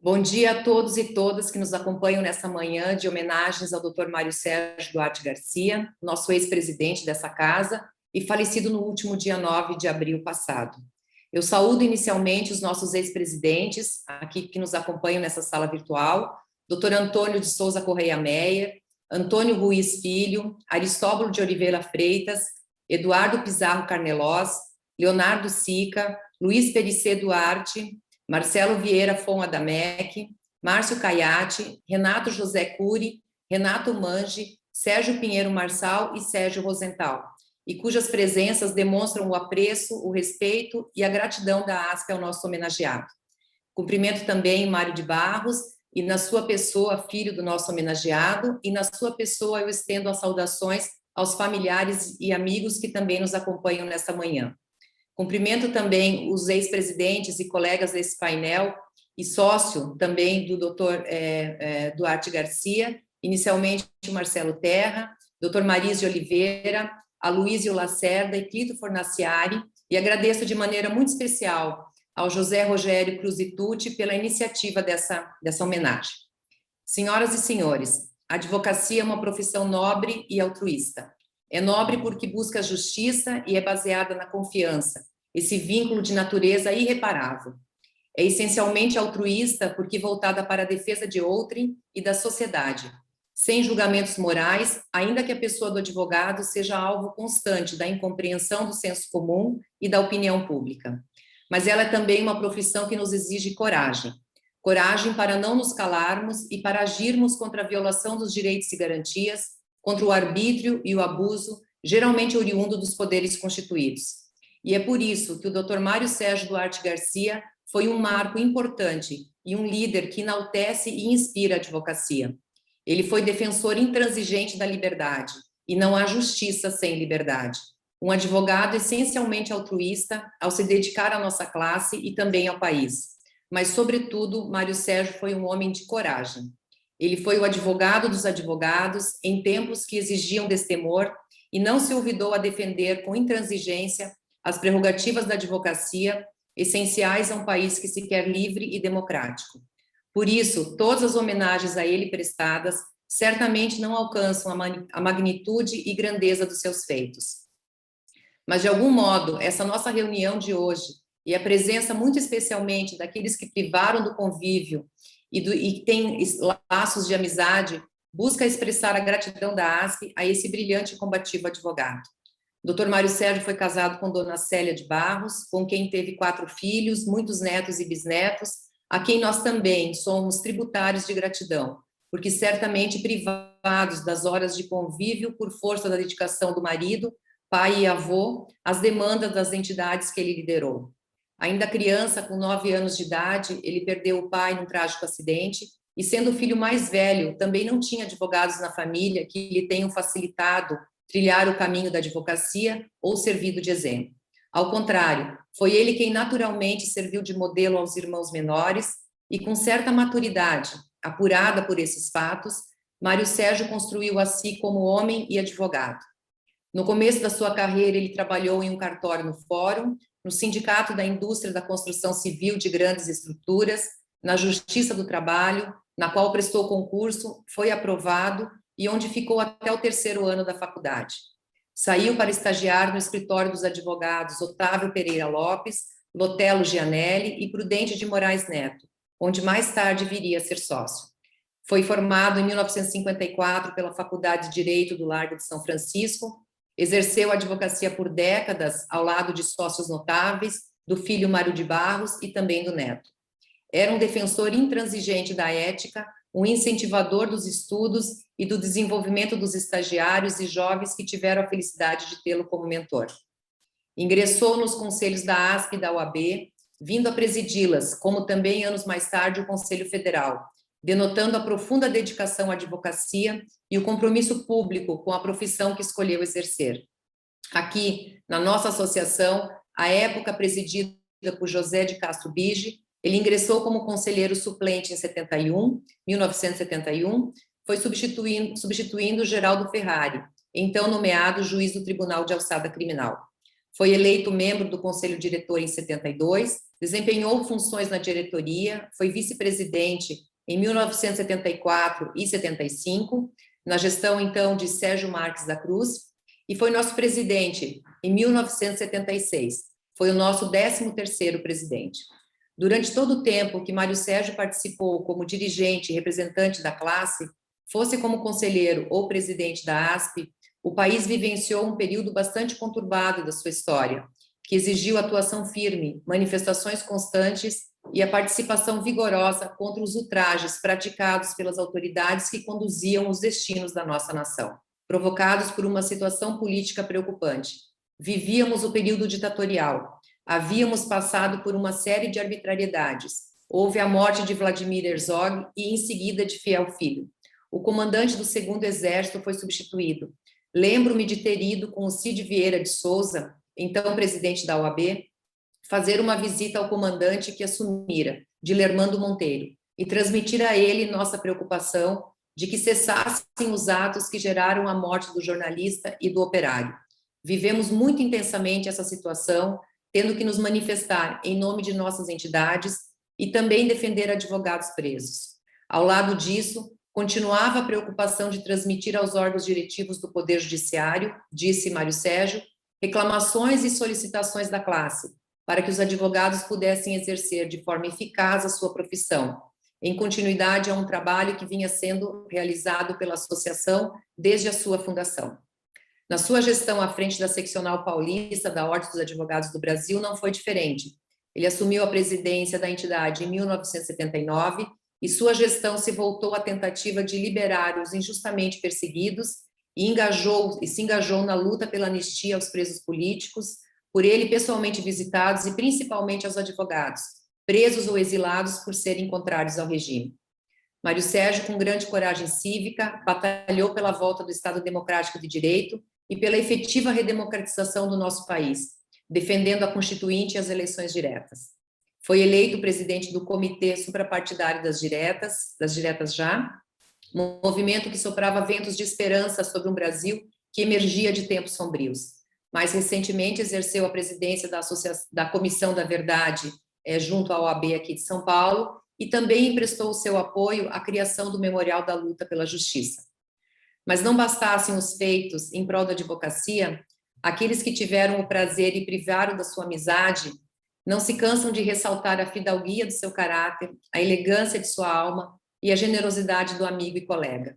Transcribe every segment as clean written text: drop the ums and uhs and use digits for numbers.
Bom dia a todos e todas que nos acompanham nessa manhã de homenagens ao Dr. Mário Sérgio Duarte Garcia, nosso ex-presidente dessa casa e falecido no último dia 9 de abril passado. Eu saúdo inicialmente os nossos ex-presidentes aqui que nos acompanham nessa sala virtual, Dr. Antônio de Souza Correia Meyer, Antônio Ruiz Filho, Aristóbulo de Oliveira Freitas, Eduardo Pizarro Carnelós, Leonardo Sica, Luiz Perissé Duarte, Marcelo Vieira Fon Adamec, Márcio Caiati, Renato José Cury, Renato Mangi, Sérgio Pinheiro Marçal e Sérgio Rosenthal, e cujas presenças demonstram o apreço, o respeito e a gratidão da ASP ao nosso homenageado. Cumprimento também Mário de Barros, e na sua pessoa, filho do nosso homenageado, e na sua pessoa eu estendo as saudações aos familiares e amigos que também nos acompanham nesta manhã. Cumprimento também os ex-presidentes e colegas desse painel e sócio também do Dr. Duarte Garcia, inicialmente o Marcelo Terra, Dr. Maris de Oliveira, Aloísio Lacerda e Clito Fornaciari, e agradeço de maneira muito especial ao José Rogério Cruzitucci pela iniciativa dessa homenagem. Senhoras e senhores, a advocacia é uma profissão nobre e altruísta. É nobre porque busca a justiça e é baseada na confiança, esse vínculo de natureza irreparável. É essencialmente altruísta porque voltada para a defesa de outrem e da sociedade, sem julgamentos morais, ainda que a pessoa do advogado seja alvo constante da incompreensão do senso comum e da opinião pública. Mas ela é também uma profissão que nos exige coragem. Coragem para não nos calarmos e para agirmos contra a violação dos direitos e garantias, contra o arbítrio e o abuso, geralmente oriundo dos poderes constituídos. E é por isso que o Dr. Mário Sérgio Duarte Garcia foi um marco importante e um líder que enaltece e inspira a advocacia. Ele foi defensor intransigente da liberdade, e não há justiça sem liberdade. Um advogado essencialmente altruísta ao se dedicar à nossa classe e também ao país. Mas, sobretudo, Mário Sérgio foi um homem de coragem. Ele foi o advogado dos advogados em tempos que exigiam destemor e não se olvidou a defender com intransigência as prerrogativas da advocacia, essenciais a um país que se quer livre e democrático. Por isso, todas as homenagens a ele prestadas certamente não alcançam a magnitude e grandeza dos seus feitos. Mas, de algum modo, essa nossa reunião de hoje e a presença muito especialmente daqueles que privaram do convívio e que têm laços de amizade, busca expressar a gratidão da ASP a esse brilhante e combativo advogado. Dr. Mário Sérgio foi casado com Dona Célia de Barros, com quem teve 4 filhos, muitos netos e bisnetos, a quem nós também somos tributários de gratidão, porque certamente privados das horas de convívio por força da dedicação do marido, pai e avô, às demandas das entidades que ele liderou. Ainda criança, com 9 anos de idade, ele perdeu o pai num trágico acidente e, sendo o filho mais velho, também não tinha advogados na família que lhe tenham facilitado trilhar o caminho da advocacia ou servido de exemplo. Ao contrário, foi ele quem naturalmente serviu de modelo aos irmãos menores e, com certa maturidade, apurada por esses fatos, Mário Sérgio construiu a si como homem e advogado. No começo da sua carreira, ele trabalhou em um cartório no Fórum, no Sindicato da Indústria da Construção Civil de Grandes Estruturas, na Justiça do Trabalho, na qual prestou concurso, foi aprovado e onde ficou até o 3º ano da faculdade. Saiu para estagiar no escritório dos advogados Otávio Pereira Lopes, Lotelo Gianelli e Prudente de Moraes Neto, onde mais tarde viria a ser sócio. Foi formado em 1954 pela Faculdade de Direito do Largo de São Francisco, exerceu a advocacia por décadas ao lado de sócios notáveis, do filho Mário de Barros e também do neto. Era um defensor intransigente da ética, um incentivador dos estudos e do desenvolvimento dos estagiários e jovens que tiveram a felicidade de tê-lo como mentor. Ingressou nos conselhos da ASP e da OAB, vindo a presidi-las, como também anos mais tarde o Conselho Federal, denotando a profunda dedicação à advocacia e o compromisso público com a profissão que escolheu exercer. Aqui, na nossa associação, à época presidida por José de Castro Bige, ele ingressou como conselheiro suplente em 1971, foi substituindo Geraldo Ferrari, então nomeado juiz do Tribunal de Alçada Criminal. Foi eleito membro do Conselho Diretor em 72, Desempenhou funções na diretoria, foi vice-presidente em 1974 e 75, na gestão, então, de Sérgio Marques da Cruz, e foi nosso presidente em 1976. Foi o nosso 13º presidente. Durante todo o tempo que Mário Sérgio participou como dirigente e representante da classe, fosse como conselheiro ou presidente da ASP, o país vivenciou um período bastante conturbado da sua história, que exigiu atuação firme, manifestações constantes e a participação vigorosa contra os ultrajes praticados pelas autoridades que conduziam os destinos da nossa nação, provocados por uma situação política preocupante. Vivíamos o período ditatorial, havíamos passado por uma série de arbitrariedades. Houve a morte de Vladimir Herzog e, em seguida, de Fiel Filho. O comandante do 2º Exército foi substituído. Lembro-me de ter ido com o Cid Vieira de Souza, então presidente da OAB, fazer uma visita ao comandante que assumira, Dilermando Monteiro, e transmitir a ele nossa preocupação de que cessassem os atos que geraram a morte do jornalista e do operário. Vivemos muito intensamente essa situação, tendo que nos manifestar em nome de nossas entidades e também defender advogados presos. Ao lado disso, continuava a preocupação de transmitir aos órgãos diretivos do Poder Judiciário, disse Mário Sérgio, reclamações e solicitações da classe, para que os advogados pudessem exercer de forma eficaz a sua profissão, em continuidade a um trabalho que vinha sendo realizado pela associação desde a sua fundação. Na sua gestão à frente da Seccional Paulista da Ordem dos Advogados do Brasil não foi diferente. Ele assumiu a presidência da entidade em 1979 e sua gestão se voltou à tentativa de liberar os injustamente perseguidos e se engajou na luta pela anistia aos presos políticos, por ele pessoalmente visitados e principalmente aos advogados, presos ou exilados por serem contrários ao regime. Mário Sérgio, com grande coragem cívica, batalhou pela volta do Estado Democrático de Direito e pela efetiva redemocratização do nosso país, defendendo a Constituinte e as eleições diretas. Foi eleito presidente do Comitê Suprapartidário das Diretas Já, movimento que soprava ventos de esperança sobre um Brasil que emergia de tempos sombrios. Mais recentemente, exerceu a presidência da Comissão da Verdade junto à OAB aqui de São Paulo e também emprestou o seu apoio à criação do Memorial da Luta pela Justiça. Mas não bastassem os feitos em prol da advocacia, aqueles que tiveram o prazer e privaram da sua amizade não se cansam de ressaltar a fidalguia do seu caráter, a elegância de sua alma e a generosidade do amigo e colega.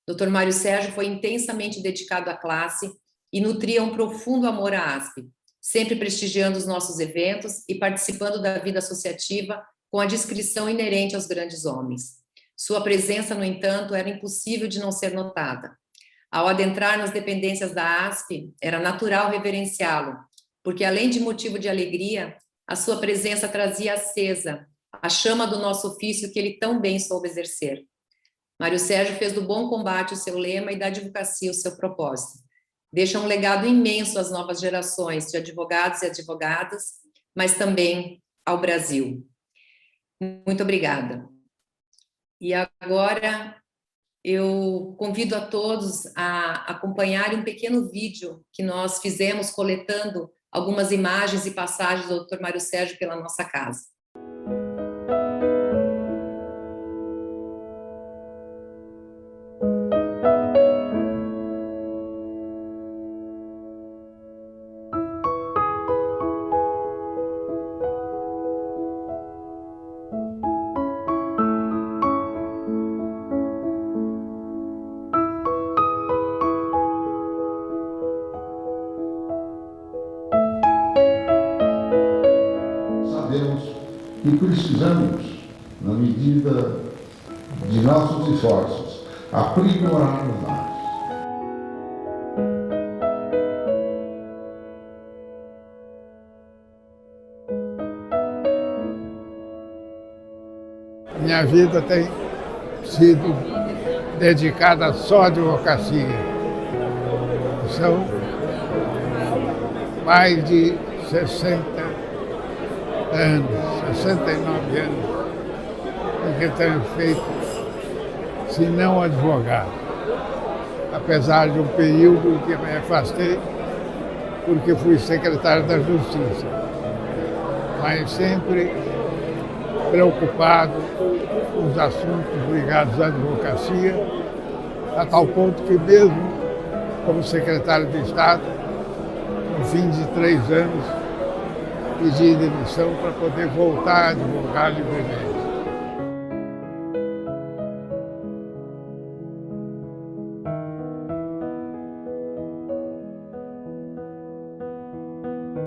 Dr. Mário Sérgio foi intensamente dedicado à classe e nutria um profundo amor à ASP, sempre prestigiando os nossos eventos e participando da vida associativa com a discrição inerente aos grandes homens. Sua presença, no entanto, era impossível de não ser notada. Ao adentrar nas dependências da ASP, era natural reverenciá-lo, porque, além de motivo de alegria, a sua presença trazia acesa a chama do nosso ofício que ele tão bem soube exercer. Mário Sérgio fez do bom combate o seu lema e da advocacia o seu propósito. Deixa um legado imenso às novas gerações de advogados e advogadas, mas também ao Brasil. Muito obrigada. E agora eu convido a todos a acompanharem um pequeno vídeo que nós fizemos coletando algumas imagens e passagens do Dr. Mário Sérgio pela nossa casa. E precisamos, na medida de nossos esforços, aprimorar-nos mais. Minha vida tem sido dedicada só à advocacia. São mais de 60 anos, 69 anos, que tenho feito, se não advogado. Apesar de um período que me afastei, porque fui secretário da Justiça. mas sempre preocupado com os assuntos ligados à advocacia, a tal ponto que mesmo como secretário de Estado, no fim de 3 anos, pedi demissão para poder voltar a advogar livremente.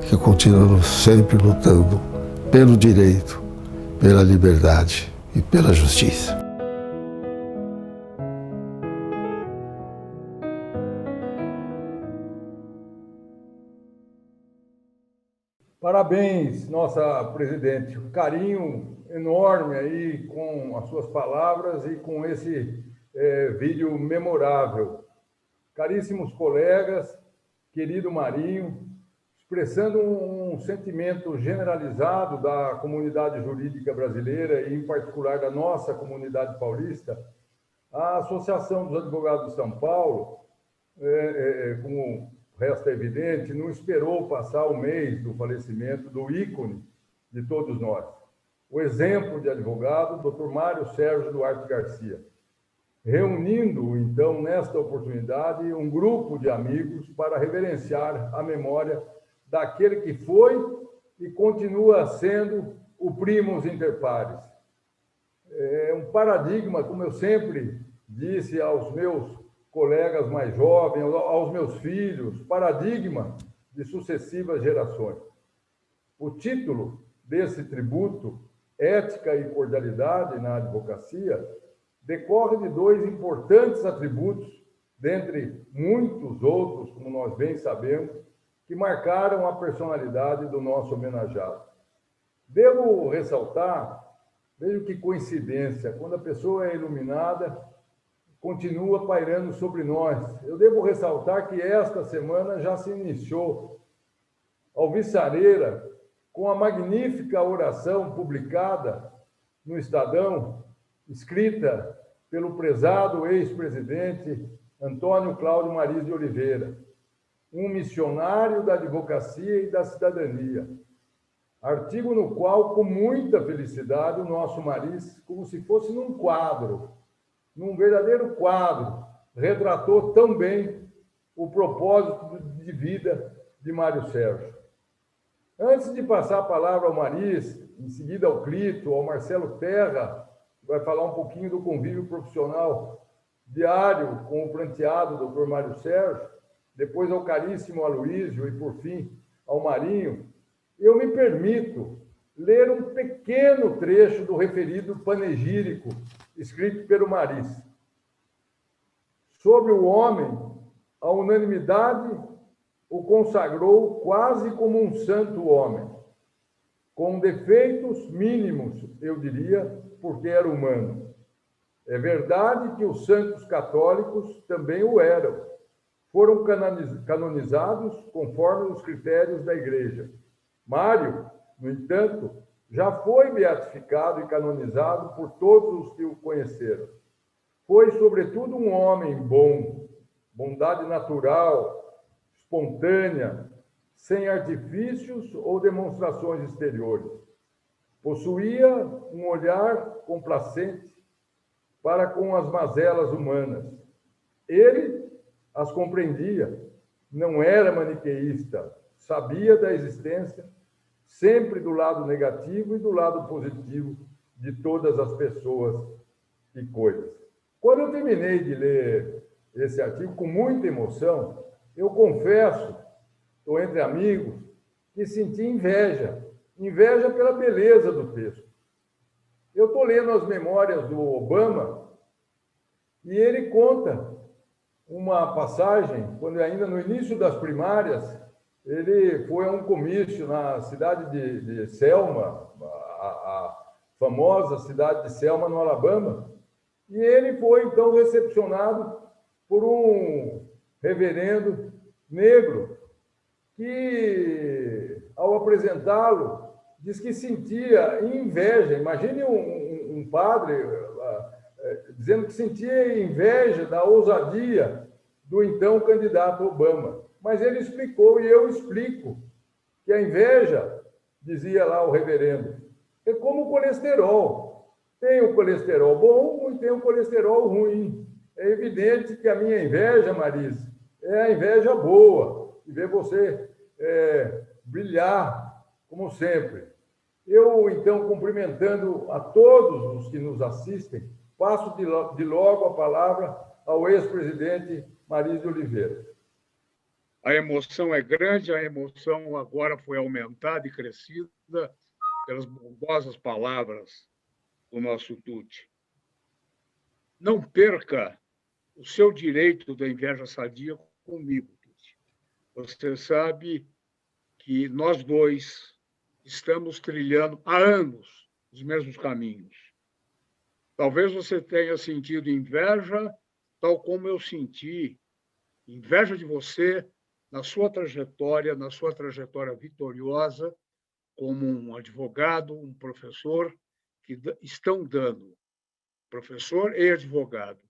Que continuamos sempre lutando pelo direito, pela liberdade e pela justiça. Parabéns, nossa presidente. Um carinho enorme aí com as suas palavras e com esse vídeo memorável. Caríssimos colegas, querido Marinho, expressando um sentimento generalizado da comunidade jurídica brasileira e, em particular, da nossa comunidade paulista, a Associação dos Advogados de São Paulo, como resta evidente, não esperou passar o mês do falecimento do ícone de todos nós, o exemplo de advogado, Dr. Mário Sérgio Duarte Garcia, reunindo, então, nesta oportunidade, um grupo de amigos para reverenciar a memória daquele que foi e continua sendo o primus inter pares. É um paradigma, como eu sempre disse aos meus colegas mais jovens, aos meus filhos, paradigma de sucessivas gerações. O título desse tributo, Ética e Cordialidade na Advocacia, decorre de 2 importantes atributos, dentre muitos outros, como nós bem sabemos, que marcaram a personalidade do nosso homenageado. Devo ressaltar, veja que coincidência, quando a pessoa é iluminada, continua pairando sobre nós. Eu devo ressaltar que esta semana já se iniciou alvissareira com a magnífica oração publicada no Estadão, escrita pelo prezado ex-presidente Antônio Cláudio Mariz de Oliveira, um missionário da advocacia e da cidadania. Artigo no qual, com muita felicidade, o nosso Mariz, como se fosse num quadro, num verdadeiro quadro, retratou tão bem o propósito de vida de Mário Sérgio. Antes de passar a palavra ao Mariz, em seguida ao Clito, ao Marcelo Terra, que vai falar um pouquinho do convívio profissional diário com o pranteado Dr. Mário Sérgio, depois ao caríssimo Aloísio e, por fim, ao Marinho, eu me permito ler um pequeno trecho do referido panegírico escrito pelo Mariz. Sobre o homem, a unanimidade o consagrou quase como um santo homem, com defeitos mínimos, eu diria, porque era humano. É verdade que os santos católicos também o eram. Foram canonizados conforme os critérios da Igreja. Mário, no entanto, já foi beatificado e canonizado por todos os que o conheceram. Foi, sobretudo, um homem bom, bondade natural, espontânea, sem artifícios ou demonstrações exteriores. Possuía um olhar complacente para com as mazelas humanas. Ele as compreendia, não era maniqueísta, sabia da existência, sempre do lado negativo e do lado positivo de todas as pessoas e coisas. Quando eu terminei de ler esse artigo com muita emoção, eu confesso, estou entre amigos, que senti inveja pela beleza do texto. Eu estou lendo as memórias do Obama e ele conta uma passagem, quando ainda no início das primárias, ele foi a um comício na cidade de Selma, a famosa cidade de Selma, no Alabama, e ele foi, então, recepcionado por um reverendo negro que, ao apresentá-lo, diz que sentia inveja. Imagine um padre dizendo que sentia inveja da ousadia do então candidato Obama. Mas ele explicou, e eu explico, que a inveja dizia lá o reverendo. É como o colesterol. Tem o colesterol bom e tem o colesterol ruim. É evidente que a minha inveja, Marisa, é a inveja boa, de ver você brilhar, como sempre. Eu, então, cumprimentando a todos os que nos assistem, passo de logo a palavra ao ex-presidente Marisa de Oliveira. A emoção é grande, a emoção agora foi aumentada e crescida pelas bondosas palavras do nosso Tuti. Não perca o seu direito da inveja sadia comigo, Tuti. Você sabe que nós dois estamos trilhando há anos os mesmos caminhos. Talvez você tenha sentido inveja, tal como eu senti inveja de você na sua trajetória vitoriosa como um advogado, um professor, que estão dando, professor e advogado,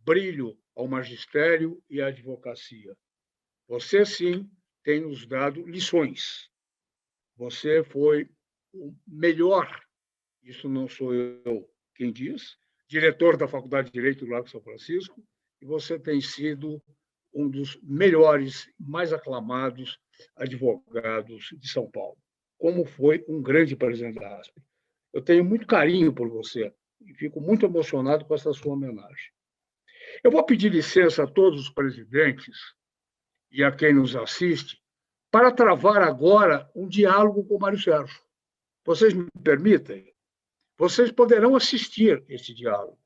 brilho ao magistério e à advocacia. Você, sim, tem nos dado lições. Você foi o melhor, isso não sou eu quem diz, diretor da Faculdade de Direito do Largo São Francisco, e você tem sido um dos melhores, mais aclamados advogados de São Paulo, como foi um grande presidente da ASP. Eu tenho muito carinho por você e fico muito emocionado com essa sua homenagem. Eu vou pedir licença a todos os presidentes e a quem nos assiste para travar agora um diálogo com o Mário Sérgio. Vocês me permitem? Vocês poderão assistir esse diálogo.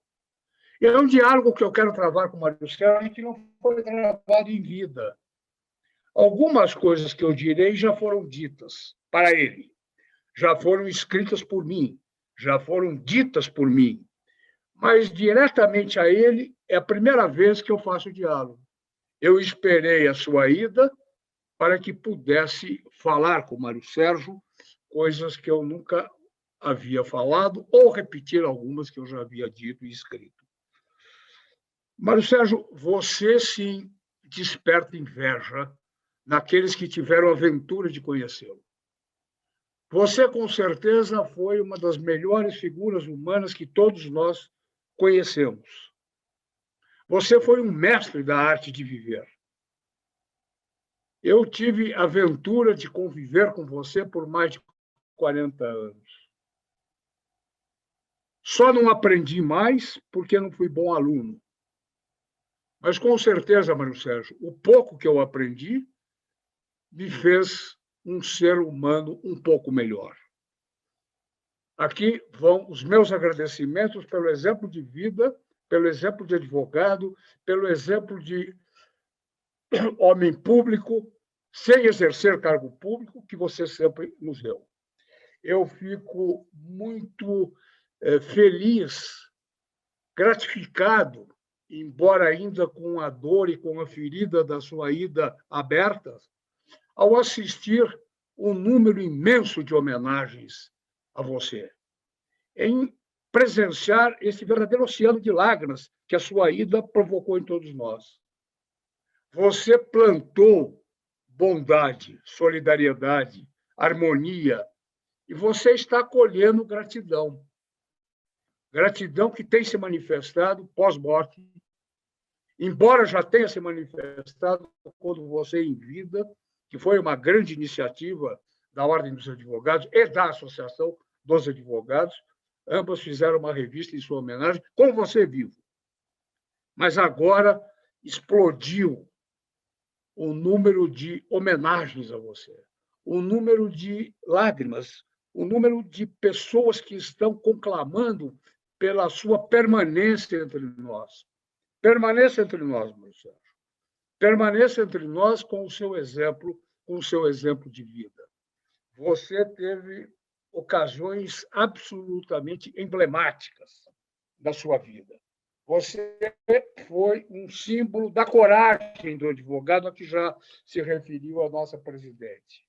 E é um diálogo que eu quero travar com o Mário Sérgio que não foi travado em vida. Algumas coisas que eu direi já foram ditas para ele, já foram escritas por mim, já foram ditas por mim, mas diretamente a ele é a primeira vez que eu faço diálogo. Eu esperei a sua ida para que pudesse falar com o Mário Sérgio coisas que eu nunca havia falado ou repetir algumas que eu já havia dito e escrito. Mário Sérgio, você sim desperta inveja naqueles que tiveram a aventura de conhecê-lo. Você, com certeza, foi uma das melhores figuras humanas que todos nós conhecemos. Você foi um mestre da arte de viver. Eu tive a aventura de conviver com você por mais de 40 anos. Só não aprendi mais porque não fui bom aluno. Mas, com certeza, Mário Sérgio, o pouco que eu aprendi me fez um ser humano um pouco melhor. Aqui vão os meus agradecimentos pelo exemplo de vida, pelo exemplo de advogado, pelo exemplo de homem público, sem exercer cargo público, que você sempre nos deu. Eu fico muito feliz, gratificado, embora ainda com a dor e com a ferida da sua ida abertas, ao assistir um número imenso de homenagens a você, em presenciar esse verdadeiro oceano de lágrimas que a sua ida provocou em todos nós. Você plantou bondade, solidariedade, harmonia, e você está colhendo gratidão. Gratidão que tem se manifestado pós-morte, embora já tenha se manifestado quando você em vida, que foi uma grande iniciativa da Ordem dos Advogados e da Associação dos Advogados, ambas fizeram uma revista em sua homenagem, com você vivo. Mas agora explodiu o número de homenagens a você, o número de lágrimas, o número de pessoas que estão conclamando pela sua permanência entre nós. Permaneça entre nós, Mário Sérgio. Permaneça entre nós com o seu exemplo de vida. Você teve ocasiões absolutamente emblemáticas da sua vida. Você foi um símbolo da coragem do advogado a que já se referiu a nossa presidente.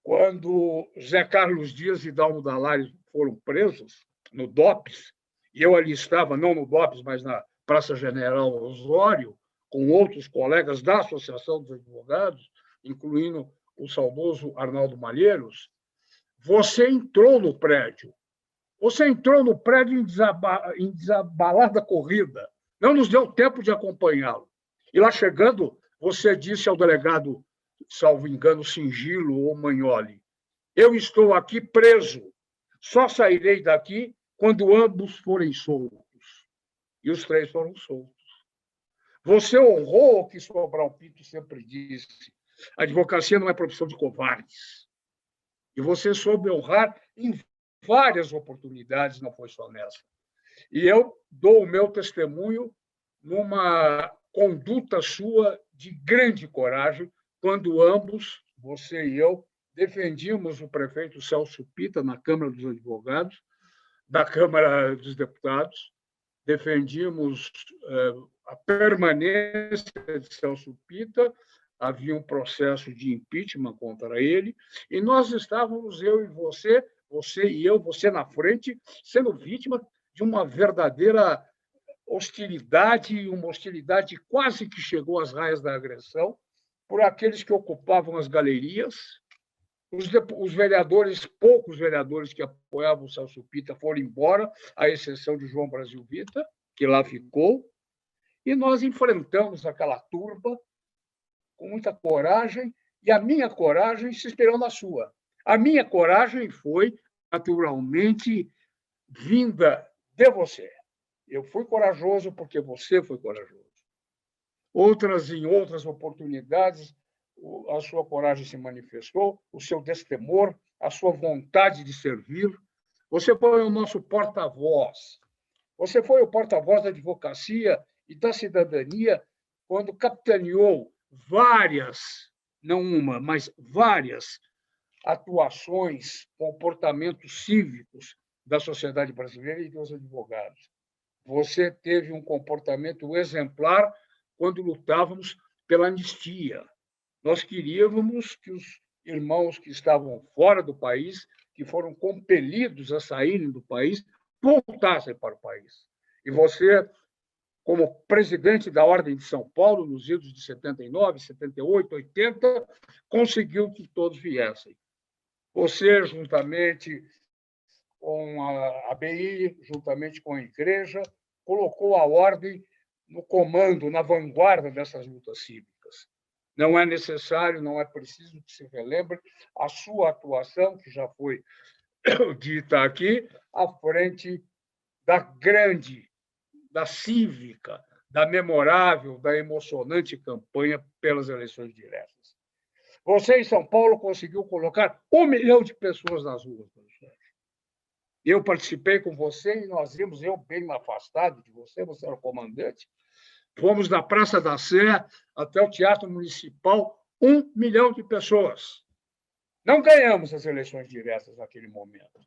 Quando Zé Carlos Dias e Dalmo Dallari foram presos no DOPS, e eu ali estava, não no DOPS, mas na Praça General Osório, com outros colegas da Associação dos Advogados, incluindo o saudoso Arnaldo Malheiros, você entrou no prédio. Você entrou no prédio em desabalada corrida. Não nos deu tempo de acompanhá-lo. E lá chegando, você disse ao delegado, salvo engano, Singilo ou Magnoli, eu estou aqui preso. Só sairei daqui quando ambos forem soltos. E os 3 foram soltos. Você honrou o que Sobral Pinto sempre disse. A advocacia não é profissão de covardes. E você soube honrar em várias oportunidades, não foi só nessa. E eu dou o meu testemunho numa conduta sua de grande coragem, quando ambos, você e eu, defendimos o prefeito Celso Pitta na Câmara dos Advogados, da Câmara dos Deputados, defendimos a permanência de Celso Pitta, havia um processo de impeachment contra ele, e nós estávamos, eu e você e eu, você na frente, sendo vítima de uma verdadeira hostilidade, uma hostilidade quase que chegou às raias da agressão, por aqueles que ocupavam as galerias. Os vereadores, poucos vereadores que apoiavam o Celso Pitta foram embora, à exceção de João Brasil Vitta, que lá ficou, e nós enfrentamos aquela turba com muita coragem, e a minha coragem se espelhou na sua. A minha coragem foi, naturalmente, vinda de você. Eu fui corajoso porque você foi corajoso. Em outras oportunidades, a sua coragem se manifestou, o seu destemor, a sua vontade de servir. Você foi o nosso porta-voz. Você foi o porta-voz da advocacia e da cidadania quando capitaneou várias, não uma, mas várias atuações, comportamentos cívicos da sociedade brasileira e dos advogados. Você teve um comportamento exemplar quando lutávamos pela anistia. Nós queríamos que os irmãos que estavam fora do país, que foram compelidos a saírem do país, voltassem para o país. E você, como presidente da Ordem de São Paulo, nos idos de 79, 78, 80, conseguiu que todos viessem. Você, juntamente com a ABI, juntamente com a Igreja, colocou a ordem no comando, na vanguarda dessas lutas cívicas. Não é necessário, não é preciso que se relembre a sua atuação, que já foi dita aqui, à frente da grande, da cívica, da memorável, da emocionante campanha pelas eleições diretas. Você, em São Paulo, conseguiu colocar 1 milhão de pessoas nas ruas. Eu participei com você e nós vimos, eu bem afastado de você, você era o comandante, fomos da Praça da Sé até o Teatro Municipal, 1 milhão de pessoas. Não ganhamos as eleições diretas naquele momento.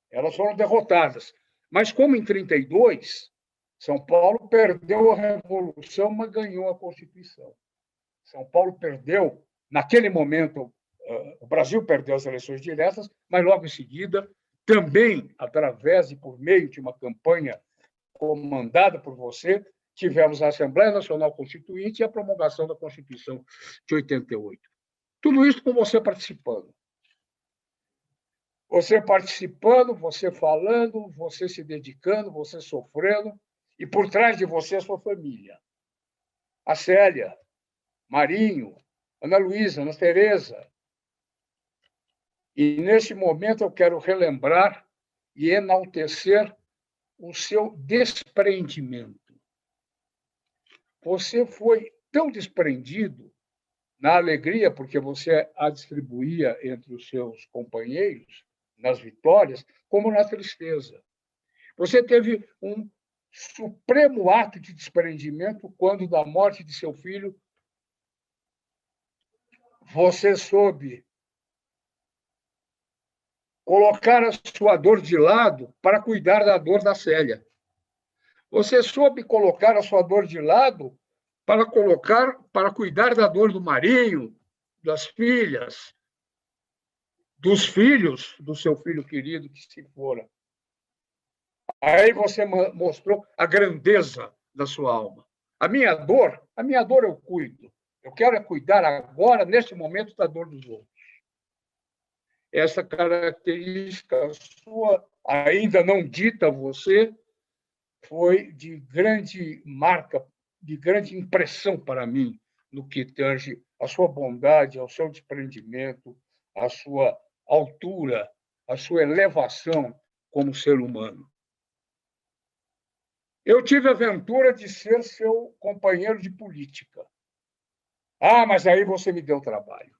Elas foram derrotadas. Mas, como em 1932, São Paulo perdeu a Revolução, mas ganhou a Constituição. São Paulo perdeu, naquele momento, o Brasil perdeu as eleições diretas, mas logo em seguida, também através e por meio de uma campanha comandada por você, tivemos a Assembleia Nacional Constituinte e a promulgação da Constituição de 88. Tudo isso com você participando. Você participando, você falando, você se dedicando, você sofrendo, e por trás de você a sua família. A Célia, Marinho, Ana Luísa, Ana Tereza. E, nesse momento, eu quero relembrar e enaltecer o seu desprendimento. Você foi tão desprendido na alegria, porque você a distribuía entre os seus companheiros, nas vitórias, como na tristeza. Você teve um supremo ato de desprendimento quando, da morte de seu filho, você soube colocar a sua dor de lado para cuidar da dor da Célia. Você soube colocar a sua dor de lado para cuidar da dor do Marinho, das filhas, dos filhos do seu filho querido que se fora. Aí você mostrou a grandeza da sua alma. A minha dor eu cuido. Eu quero cuidar agora, neste momento, da dor dos outros. essa característica sua, ainda não dita a você, foi de grande marca, de grande impressão para mim, no que tange a sua bondade, ao seu desprendimento, a sua altura, a sua elevação como ser humano. Eu tive a aventura de ser seu companheiro de política. Ah, mas aí você me deu trabalho.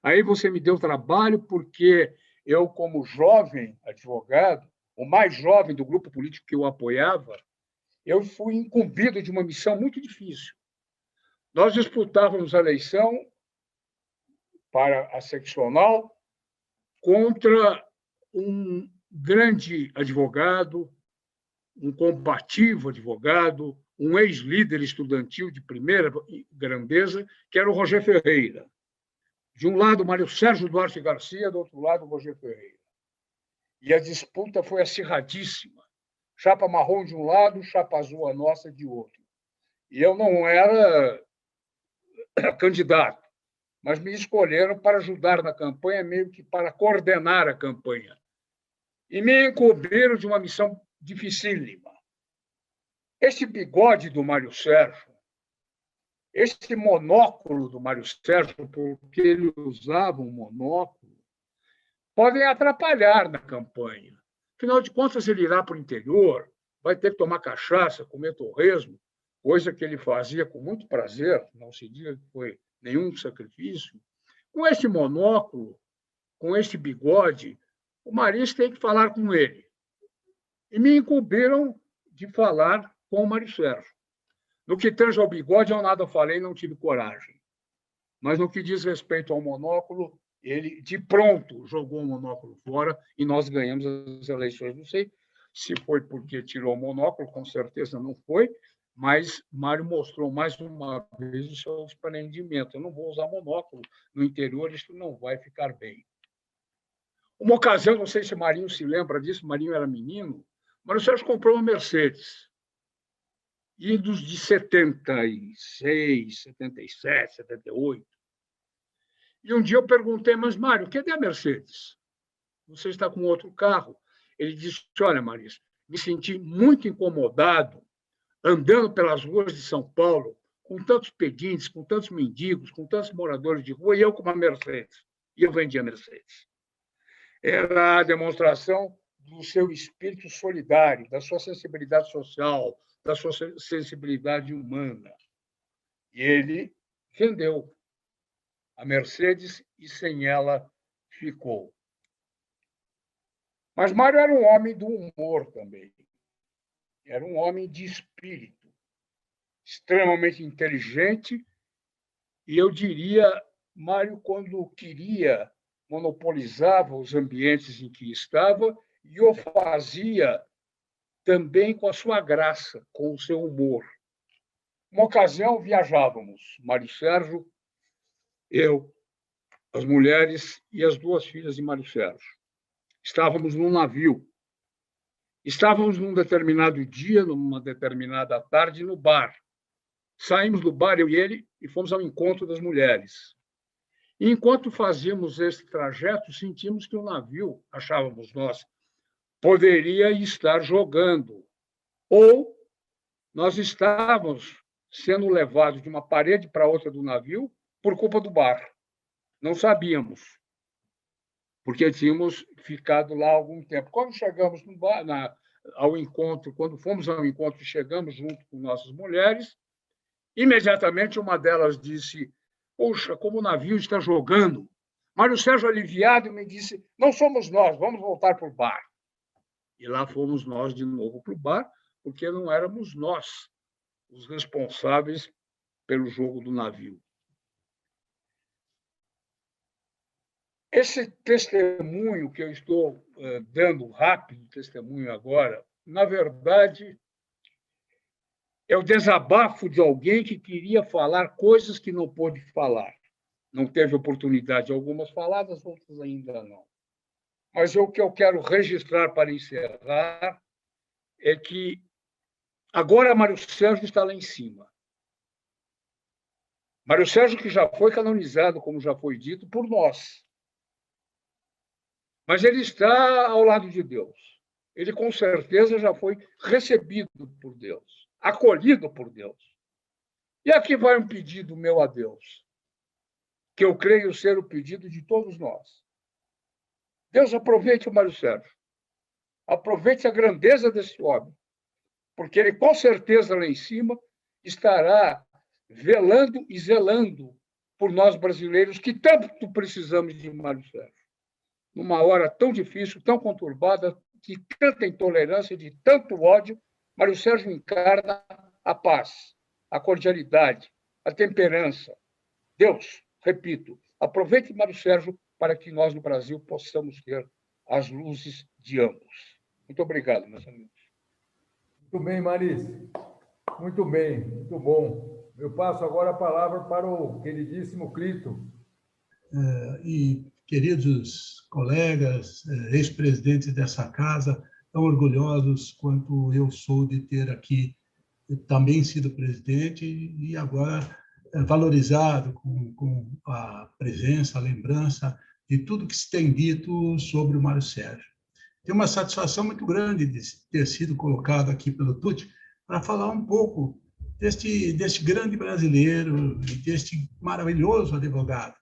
Aí você me deu trabalho porque eu, como jovem advogado, o mais jovem do grupo político que eu apoiava, eu fui incumbido de uma missão muito difícil. Nós disputávamos a eleição para a seccional contra um grande advogado, um combativo advogado, um ex-líder estudantil de primeira grandeza, que era o Roger Ferreira. De um lado, Mário Sérgio Duarte Garcia, do outro lado, o Roger Ferreira. E a disputa foi acirradíssima. Chapa marrom de um lado, chapa azul a nossa de outro. E eu não era candidato, mas me escolheram para ajudar na campanha, meio que para coordenar a campanha. E me incumbiram de uma missão dificílima. Esse bigode do Mário Sérgio, esse monóculo do Mário Sérgio, porque ele usava um monóculo, podem atrapalhar na campanha. Afinal de contas, ele irá para o interior, vai ter que tomar cachaça, comer torresmo, coisa que ele fazia com muito prazer, não se diga que foi nenhum sacrifício. Com esse monóculo, com esse bigode, o Maris tem que falar com ele. E me incumbiram de falar com o Mário Sérgio. No que tange ao bigode, eu nada falei, não tive coragem. Mas no que diz respeito ao monóculo, ele, de pronto, jogou o monóculo fora e nós ganhamos as eleições. Não sei se foi porque tirou o monóculo, com certeza não foi, mas Mário mostrou mais uma vez o seu desprendimento. Eu não vou usar monóculo no interior, isso não vai ficar bem. Uma ocasião, não sei se Marinho se lembra disso, Marinho era menino, Mário Sérgio comprou uma Mercedes. Idos de 76, 77, 78. E um dia eu perguntei, mas Mário, cadê a Mercedes? Você está com outro carro? Ele disse, olha, Marisa, me senti muito incomodado andando pelas ruas de São Paulo com tantos pedintes, com tantos mendigos, com tantos moradores de rua, e eu com uma Mercedes. E eu vendia Mercedes. Era a demonstração do seu espírito solidário, da sua sensibilidade social, da sua sensibilidade humana. E ele vendeu a Mercedes e sem ela ficou. Mas Mário era um homem do humor também. Era um homem de espírito, extremamente inteligente, e eu diria, Mário, quando queria, monopolizava os ambientes em que estava e o fazia também com a sua graça, com o seu humor. Uma ocasião, viajávamos, Mário Sérgio, eu, as mulheres e as duas filhas de Mário Sérgio. Estávamos num navio. Estávamos num determinado dia, numa determinada tarde, no bar. Saímos do bar, eu e ele, e fomos ao encontro das mulheres. E enquanto fazíamos esse trajeto, sentimos que o navio, achávamos nós, poderia estar jogando. Ou nós estávamos sendo levados de uma parede para outra do navio por culpa do bar. Não sabíamos, porque tínhamos ficado lá há algum tempo. Quando chegamos no bar, ao encontro, quando fomos ao encontro e chegamos junto com nossas mulheres, imediatamente uma delas disse, poxa, como o navio está jogando. Mário Sérgio, aliviado, me disse, não somos nós, vamos voltar para o bar. E lá fomos nós de novo para o bar, porque não éramos nós os responsáveis pelo jogo do navio. Esse testemunho que eu estou dando, rápido testemunho agora, na verdade, é o desabafo de alguém que queria falar coisas que não pôde falar. Não teve oportunidade, algumas faladas, outras ainda não. Mas o que eu quero registrar para encerrar é que agora Mário Sérgio está lá em cima. Mário Sérgio, que já foi canonizado, como já foi dito, por nós. mas ele está ao lado de Deus. Ele, com certeza, já foi recebido por Deus, acolhido por Deus. E aqui vai um pedido meu a Deus, que eu creio ser o pedido de todos nós. Deus, aproveite o Mário Sérgio. Aproveite a grandeza desse homem, porque ele, com certeza, lá em cima, estará velando e zelando por nós brasileiros que tanto precisamos de Mário Sérgio. Numa hora tão difícil, tão conturbada, de tanta intolerância, de tanto ódio, Mário Sérgio encarna a paz, a cordialidade, a temperança. Deus, repito, aproveite Mário Sérgio para que nós, no Brasil, possamos ter as luzes de ambos. Muito obrigado, meus amigos. Muito bem, Marice. Muito bem, muito bom. Eu passo agora a palavra para o queridíssimo Clito. E queridos colegas, ex-presidentes dessa casa, tão orgulhosos quanto eu sou de ter aqui também sido presidente e agora valorizado com a presença, a lembrança de tudo que se tem dito sobre o Mário Sérgio. Tenho uma satisfação muito grande de ter sido colocado aqui pelo Tucci para falar um pouco deste grande brasileiro e deste maravilhoso advogado,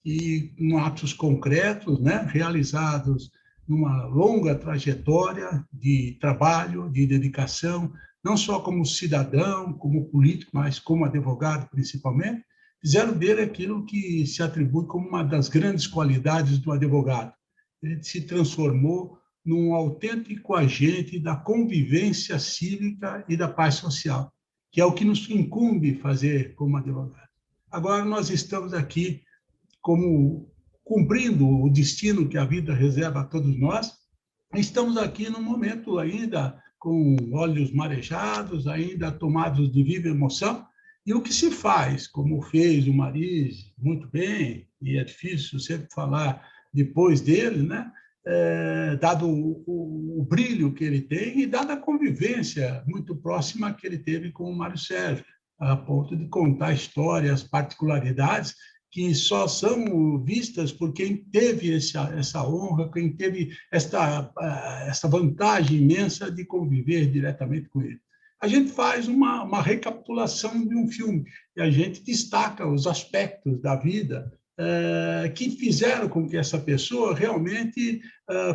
e com atos concretos, né, realizados numa longa trajetória de trabalho, de dedicação, não só como cidadão, como político, mas como advogado, principalmente, fizeram dele aquilo que se atribui como uma das grandes qualidades do advogado. Ele se transformou num autêntico agente da convivência cívica e da paz social, que é o que nos incumbe fazer como advogado. Agora nós estamos aqui como cumprindo o destino que a vida reserva a todos nós. Estamos aqui num momento ainda com olhos marejados, ainda tomados de viva emoção, e o que se faz, como fez o Maris muito bem, e é difícil sempre falar depois dele, né? Dado o brilho que ele tem e dada a convivência muito próxima que ele teve com o Mário Sérgio, a ponto de contar histórias, particularidades que só são vistas por quem teve essa honra, quem teve essa vantagem imensa de conviver diretamente com ele. A gente faz uma recapitulação de um filme e a gente destaca os aspectos da vida que fizeram com que essa pessoa realmente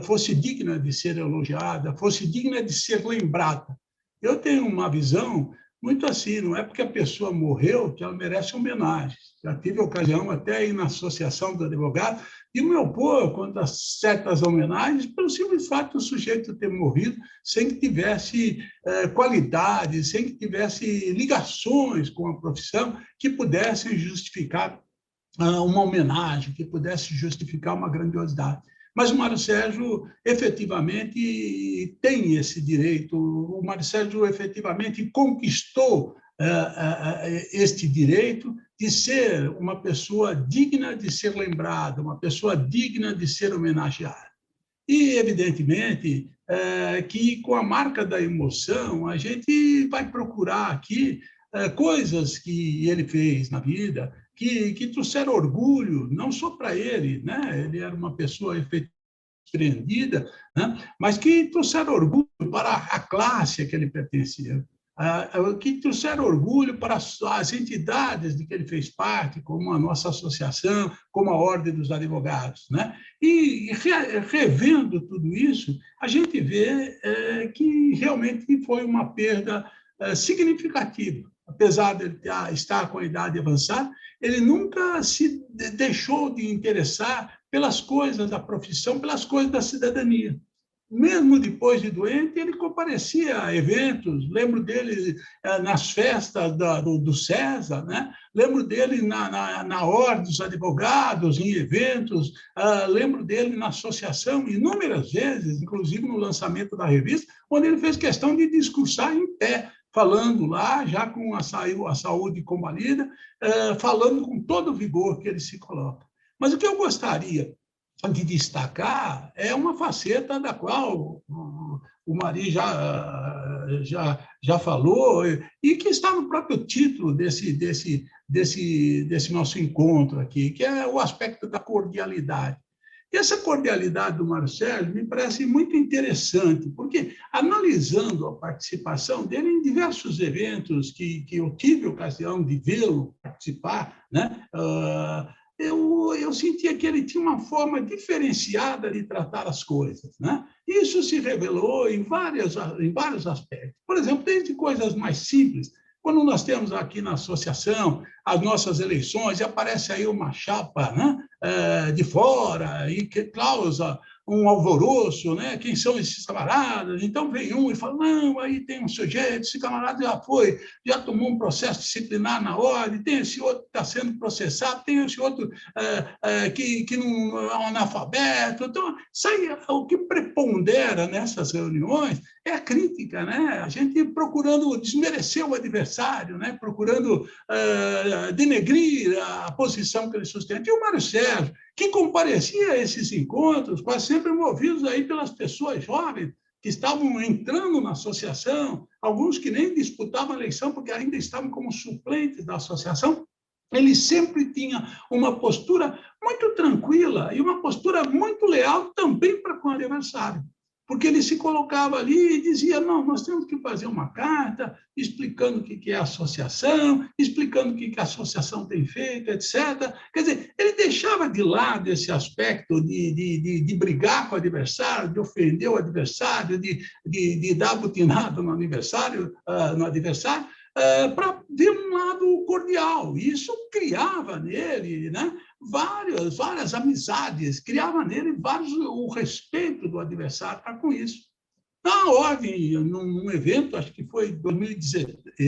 fosse digna de ser elogiada, fosse digna de ser lembrada. Eu tenho uma visão muito assim, não é porque a pessoa morreu que ela merece homenagem. Já tive a ocasião até ir na Associação do Advogado de me opor contra certas homenagens pelo simples fato do sujeito ter morrido sem que tivesse qualidade, sem que tivesse ligações com a profissão que pudessem justificar uma homenagem, que pudesse justificar uma grandiosidade. Mas o Mário Sérgio efetivamente tem esse direito, o Mário Sérgio efetivamente conquistou este direito de ser uma pessoa digna de ser lembrada, uma pessoa digna de ser homenageada. E, evidentemente, que com a marca da emoção, a gente vai procurar aqui coisas que ele fez na vida, que trouxeram orgulho, não só para ele, né? Ele era uma pessoa empreendida, né? Mas que trouxeram orgulho para a classe a que ele pertencia, que trouxeram orgulho para as entidades de que ele fez parte, como a nossa associação, como a Ordem dos Advogados, né? E revendo tudo isso, a gente vê que realmente foi uma perda significativa. Apesar de ele estar com a idade avançada, ele nunca se deixou de interessar pelas coisas da profissão, pelas coisas da cidadania. Mesmo depois de doente, ele comparecia a eventos. Lembro dele nas festas do César, né? Lembro dele na Ordem dos Advogados, em eventos. Lembro dele na associação, inúmeras vezes, inclusive no lançamento da revista, onde ele fez questão de discursar em pé, falando lá, já com a saúde combalida, falando com todo o vigor que ele se coloca. Mas o que eu gostaria de destacar é uma faceta da qual o Mari já falou e que está no próprio título desse nosso encontro aqui, que é o aspecto da cordialidade. E essa cordialidade do Mário Sérgio me parece muito interessante, porque, analisando a participação dele em diversos eventos que eu tive a ocasião de vê-lo participar, né? Eu sentia que ele tinha uma forma diferenciada de tratar as coisas, né? Isso se revelou em vários aspectos. Por exemplo, desde coisas mais simples, quando nós temos aqui na associação as nossas eleições e aparece aí uma chapa, né, de fora e que causa um alvoroço, né? Quem são esses camaradas? Então vem um e fala, não, aí tem um sujeito, esse camarada já tomou um processo disciplinar na ordem, tem esse outro que está sendo processado, tem esse outro que não é um analfabeto. Então, o que prepondera nessas reuniões é a crítica, né? A gente procurando desmerecer o adversário, né? Procurando denegrir a posição que ele sustenta. E o Mário Sérgio, que comparecia a esses encontros, quase sempre movidos aí pelas pessoas jovens que estavam entrando na associação, alguns que nem disputavam a eleição porque ainda estavam como suplentes da associação, ele sempre tinha uma postura muito tranquila e uma postura muito leal também para com o adversário. Porque ele se colocava ali e dizia, não, nós temos que fazer uma carta explicando o que é a associação, explicando o que a associação tem feito, etc. Quer dizer, ele deixava de lado esse aspecto de brigar com o adversário, de ofender o adversário, de dar butinada no adversário, para ver um lado cordial. Isso criava nele, né, várias amizades, criava nele o respeito do adversário para com isso. Na ordem, num evento, acho que foi em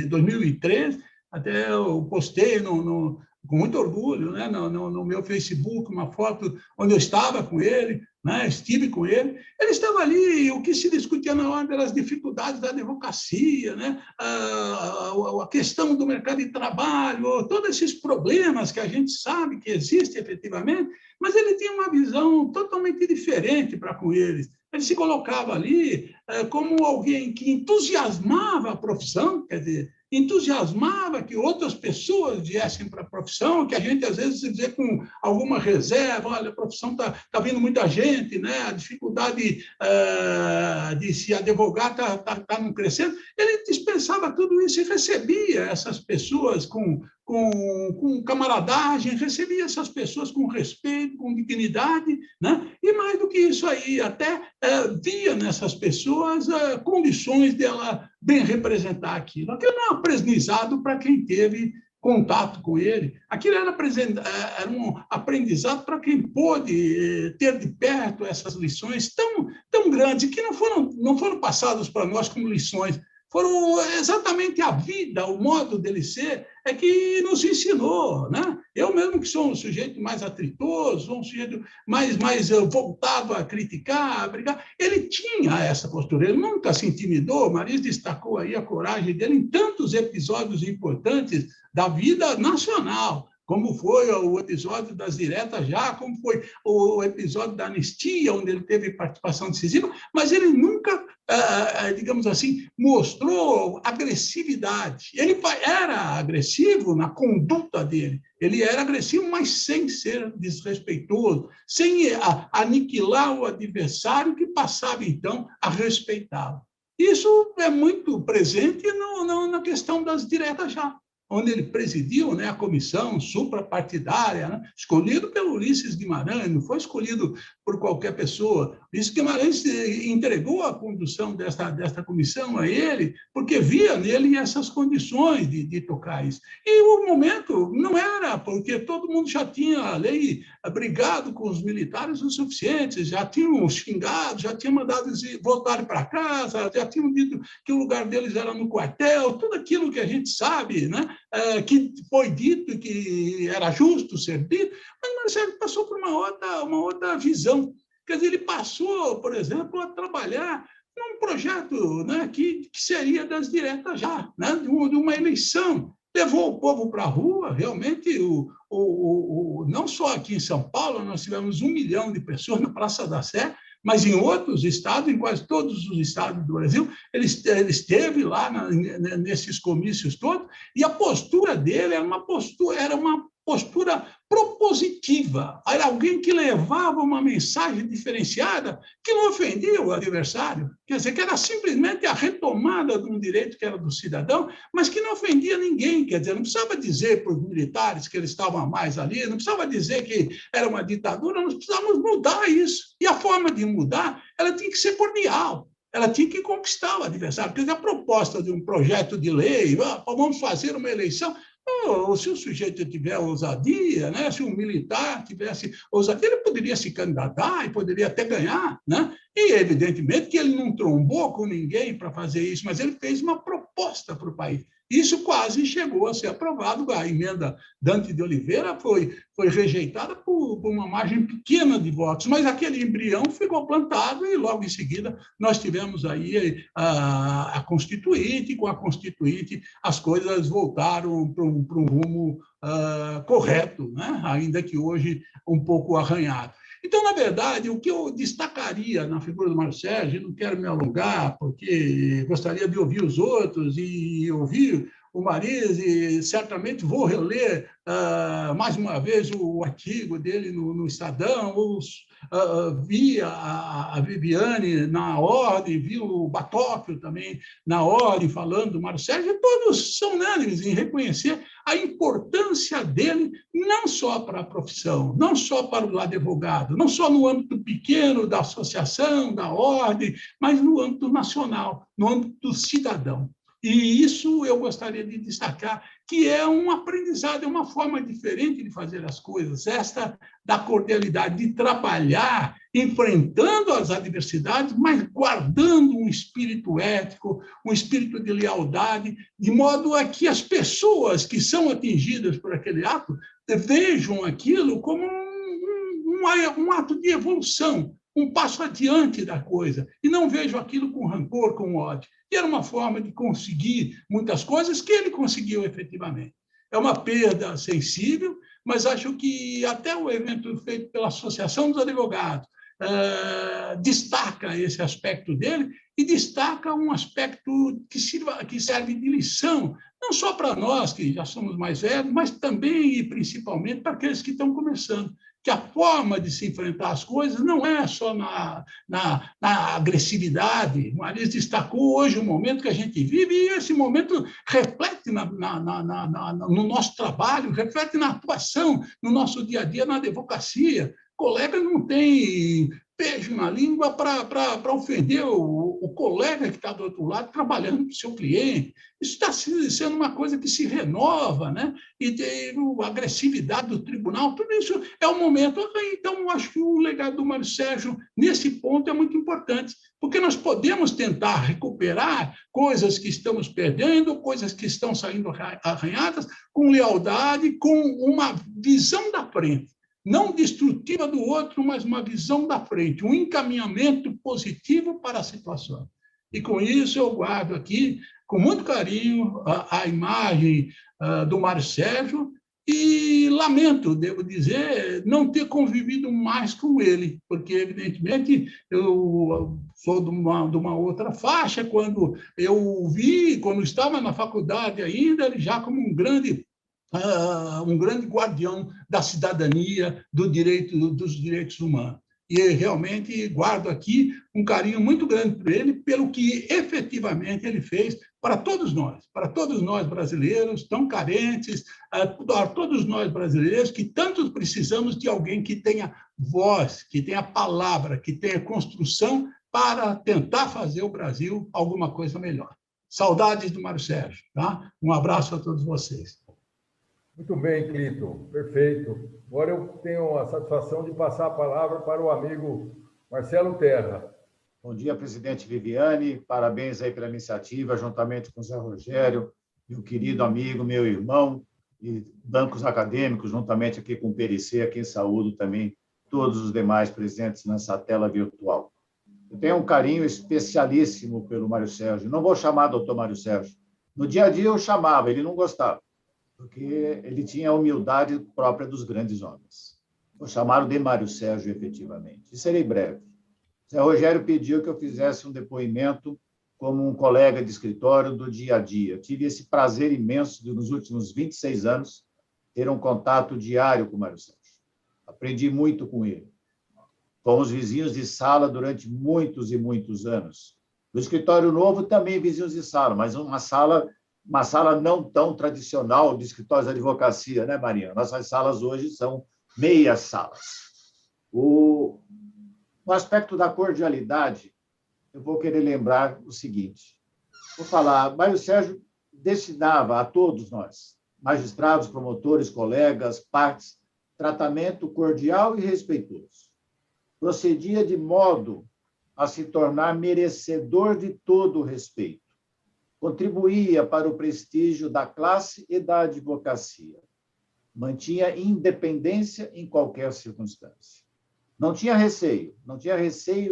2013, até eu postei com muito orgulho, né, no meu Facebook, uma foto onde eu estava com ele, né, estive com ele. Ele estava ali, o que se discutia na hora eram as dificuldades da advocacia, né, a questão do mercado de trabalho, todos esses problemas que a gente sabe que existem efetivamente, mas ele tinha uma visão totalmente diferente para com eles. Ele se colocava ali como alguém que entusiasmava a profissão, quer dizer, entusiasmava que outras pessoas viessem para a profissão, que a gente, às vezes, vê com alguma reserva, olha, a profissão está vindo muita gente, né? A dificuldade de se advogar está não crescendo. Ele dispensava tudo isso e recebia essas pessoas com camaradagem, recebia essas pessoas com respeito, com dignidade, né? E mais do que isso aí, até via nessas pessoas condições dela bem representar aquilo. Aquilo não é aprendizado para quem teve contato com ele. Aquilo era um aprendizado para quem pôde ter de perto essas lições tão grandes, que não foram passadas para nós como lições, foram exatamente a vida, o modo dele ser, é que nos ensinou, né? Eu mesmo que sou um sujeito mais atritoso, sou um sujeito mais voltado a criticar, a brigar, ele tinha essa postura, ele nunca se intimidou. Mariz destacou aí a coragem dele em tantos episódios importantes da vida nacional, como foi o episódio das diretas já, como foi o episódio da anistia, onde ele teve participação decisiva, mas ele nunca, digamos assim, mostrou agressividade. Ele era agressivo na conduta dele, ele era agressivo, mas sem ser desrespeitoso, sem aniquilar o adversário, que passava, então, a respeitá-lo. Isso é muito presente na questão das diretas já, onde ele presidiu, né, a comissão suprapartidária, né, escolhido pelo Ulisses Guimarães, não foi escolhido por qualquer pessoa. Ulisses Guimarães entregou a condução desta comissão a ele, porque via nele essas condições de tocar isso. E o momento não era, porque todo mundo já tinha ali brigado com os militares o suficiente, já tinham xingado, já tinham mandado eles voltarem para casa, já tinham dito que o lugar deles era no quartel, tudo aquilo que a gente sabe, né? Que foi dito, que era justo ser dito, mas Marcelo passou por uma outra visão. Quer dizer, ele passou, por exemplo, a trabalhar num projeto, né, que seria das diretas já, né, de uma eleição. Levou o povo para a rua, realmente, não só aqui em São Paulo, nós tivemos 1 milhão de pessoas na Praça da Sé, mas em outros estados, em quase todos os estados do Brasil, ele esteve lá nesses comícios todos, e a postura dele era uma postura propositiva, era alguém que levava uma mensagem diferenciada que não ofendia o adversário, quer dizer, que era simplesmente a retomada de um direito que era do cidadão, mas que não ofendia ninguém, quer dizer, não precisava dizer para os militares que eles estavam mais ali, não precisava dizer que era uma ditadura, nós precisávamos mudar isso. E a forma de mudar, ela tinha que ser cordial. Ela tinha que conquistar o adversário. Quer dizer, a proposta de um projeto de lei, vamos fazer uma eleição, se o sujeito tiver ousadia, né? Se um militar tivesse ousadia, ele poderia se candidatar e poderia até ganhar, né? E, evidentemente, que ele não trombou com ninguém para fazer isso, mas ele fez uma proposta para o país. Isso quase chegou a ser aprovado. A emenda Dante de Oliveira foi rejeitada por uma margem pequena de votos, mas aquele embrião ficou plantado e, logo em seguida, nós tivemos aí a Constituinte, e com a Constituinte as coisas voltaram para um rumo correto, né? Ainda que hoje um pouco arranhado. Então, na verdade, o que eu destacaria na figura do Mário Sérgio, não quero me alongar, porque gostaria de ouvir os outros e ouvir o Mariz, e certamente vou reler mais uma vez o artigo dele no Estadão, vi a Viviane na ordem, vi o Batóquio também na ordem, falando do Mário Sérgio, e todos são unânimes em reconhecer a importância dele, não só para a profissão, não só para o advogado, não só no âmbito pequeno da associação, da ordem, mas no âmbito nacional, no âmbito do cidadão. E isso eu gostaria de destacar, que é um aprendizado, é uma forma diferente de fazer as coisas, esta da cordialidade, de trabalhar, enfrentando as adversidades, mas guardando um espírito ético, um espírito de lealdade, de modo a que as pessoas que são atingidas por aquele ato vejam aquilo como um ato de evolução, um passo adiante da coisa, e não vejam aquilo com rancor, com ódio. E era uma forma de conseguir muitas coisas que ele conseguiu efetivamente. É uma perda sensível, mas acho que até o evento feito pela Associação dos Advogados destaca esse aspecto dele e destaca um aspecto que serve de lição, não só para nós, que já somos mais velhos, mas também e principalmente para aqueles que estão começando, que a forma de se enfrentar as coisas não é só na agressividade. O Mariz destacou hoje o momento que a gente vive, e esse momento reflete no nosso trabalho, reflete na atuação, no nosso dia a dia, na advocacia. O colega não tem beijo na língua para ofender o colega que está do outro lado trabalhando para o seu cliente. Isso está sendo uma coisa que se renova, né? E a agressividade do tribunal, tudo isso é um momento. Então, eu acho que o legado do Mário Sérgio, nesse ponto, é muito importante, porque nós podemos tentar recuperar coisas que estamos perdendo, coisas que estão saindo arranhadas, com lealdade, com uma visão da frente. Não destrutiva do outro, mas uma visão da frente, um encaminhamento positivo para a situação. E com isso eu guardo aqui, com muito carinho, a imagem do Mário Sérgio e lamento, devo dizer, não ter convivido mais com ele, porque, evidentemente, eu sou de uma outra faixa. Quando eu vi, quando estava na faculdade ainda, ele já como um grande guardião da cidadania, dos direitos humanos. E realmente guardo aqui um carinho muito grande por ele, pelo que efetivamente ele fez para todos nós brasileiros, tão carentes, para todos nós brasileiros, que tanto precisamos de alguém que tenha voz, que tenha palavra, que tenha construção para tentar fazer o Brasil alguma coisa melhor. Saudades do Mário Sérgio. Tá? Um abraço a todos vocês. Muito bem, Clito, perfeito. Agora eu tenho a satisfação de passar a palavra para o amigo Marcelo Terra. Bom dia, presidente Viviane, parabéns aí pela iniciativa, juntamente com o Zé Rogério, meu querido amigo, meu irmão, e bancos acadêmicos, juntamente aqui com o PRC, aqui em saúdo também todos os demais presentes nessa tela virtual. Eu tenho um carinho especialíssimo pelo Mário Sérgio, não vou chamar doutor Mário Sérgio, no dia a dia eu chamava, ele não gostava, porque ele tinha a humildade própria dos grandes homens. Vou chamá-lo de Mário Sérgio, efetivamente. E serei breve. Zé Rogério pediu que eu fizesse um depoimento como um colega de escritório do dia a dia. Tive esse prazer imenso de, nos últimos 26 anos, ter um contato diário com o Mário Sérgio. Aprendi muito com ele. Fomos vizinhos de sala durante muitos e muitos anos. No escritório novo, também vizinhos de sala, mas uma sala não tão tradicional de escritórios de advocacia, né, Maria? Nossas salas hoje são meias salas. No aspecto da cordialidade, eu vou querer lembrar o seguinte. Vou falar, Mário Sérgio destinava a todos nós, magistrados, promotores, colegas, partes, tratamento cordial e respeitoso. Procedia de modo a se tornar merecedor de todo o respeito. Contribuía para o prestígio da classe e da advocacia. Mantinha independência em qualquer circunstância. Não tinha receio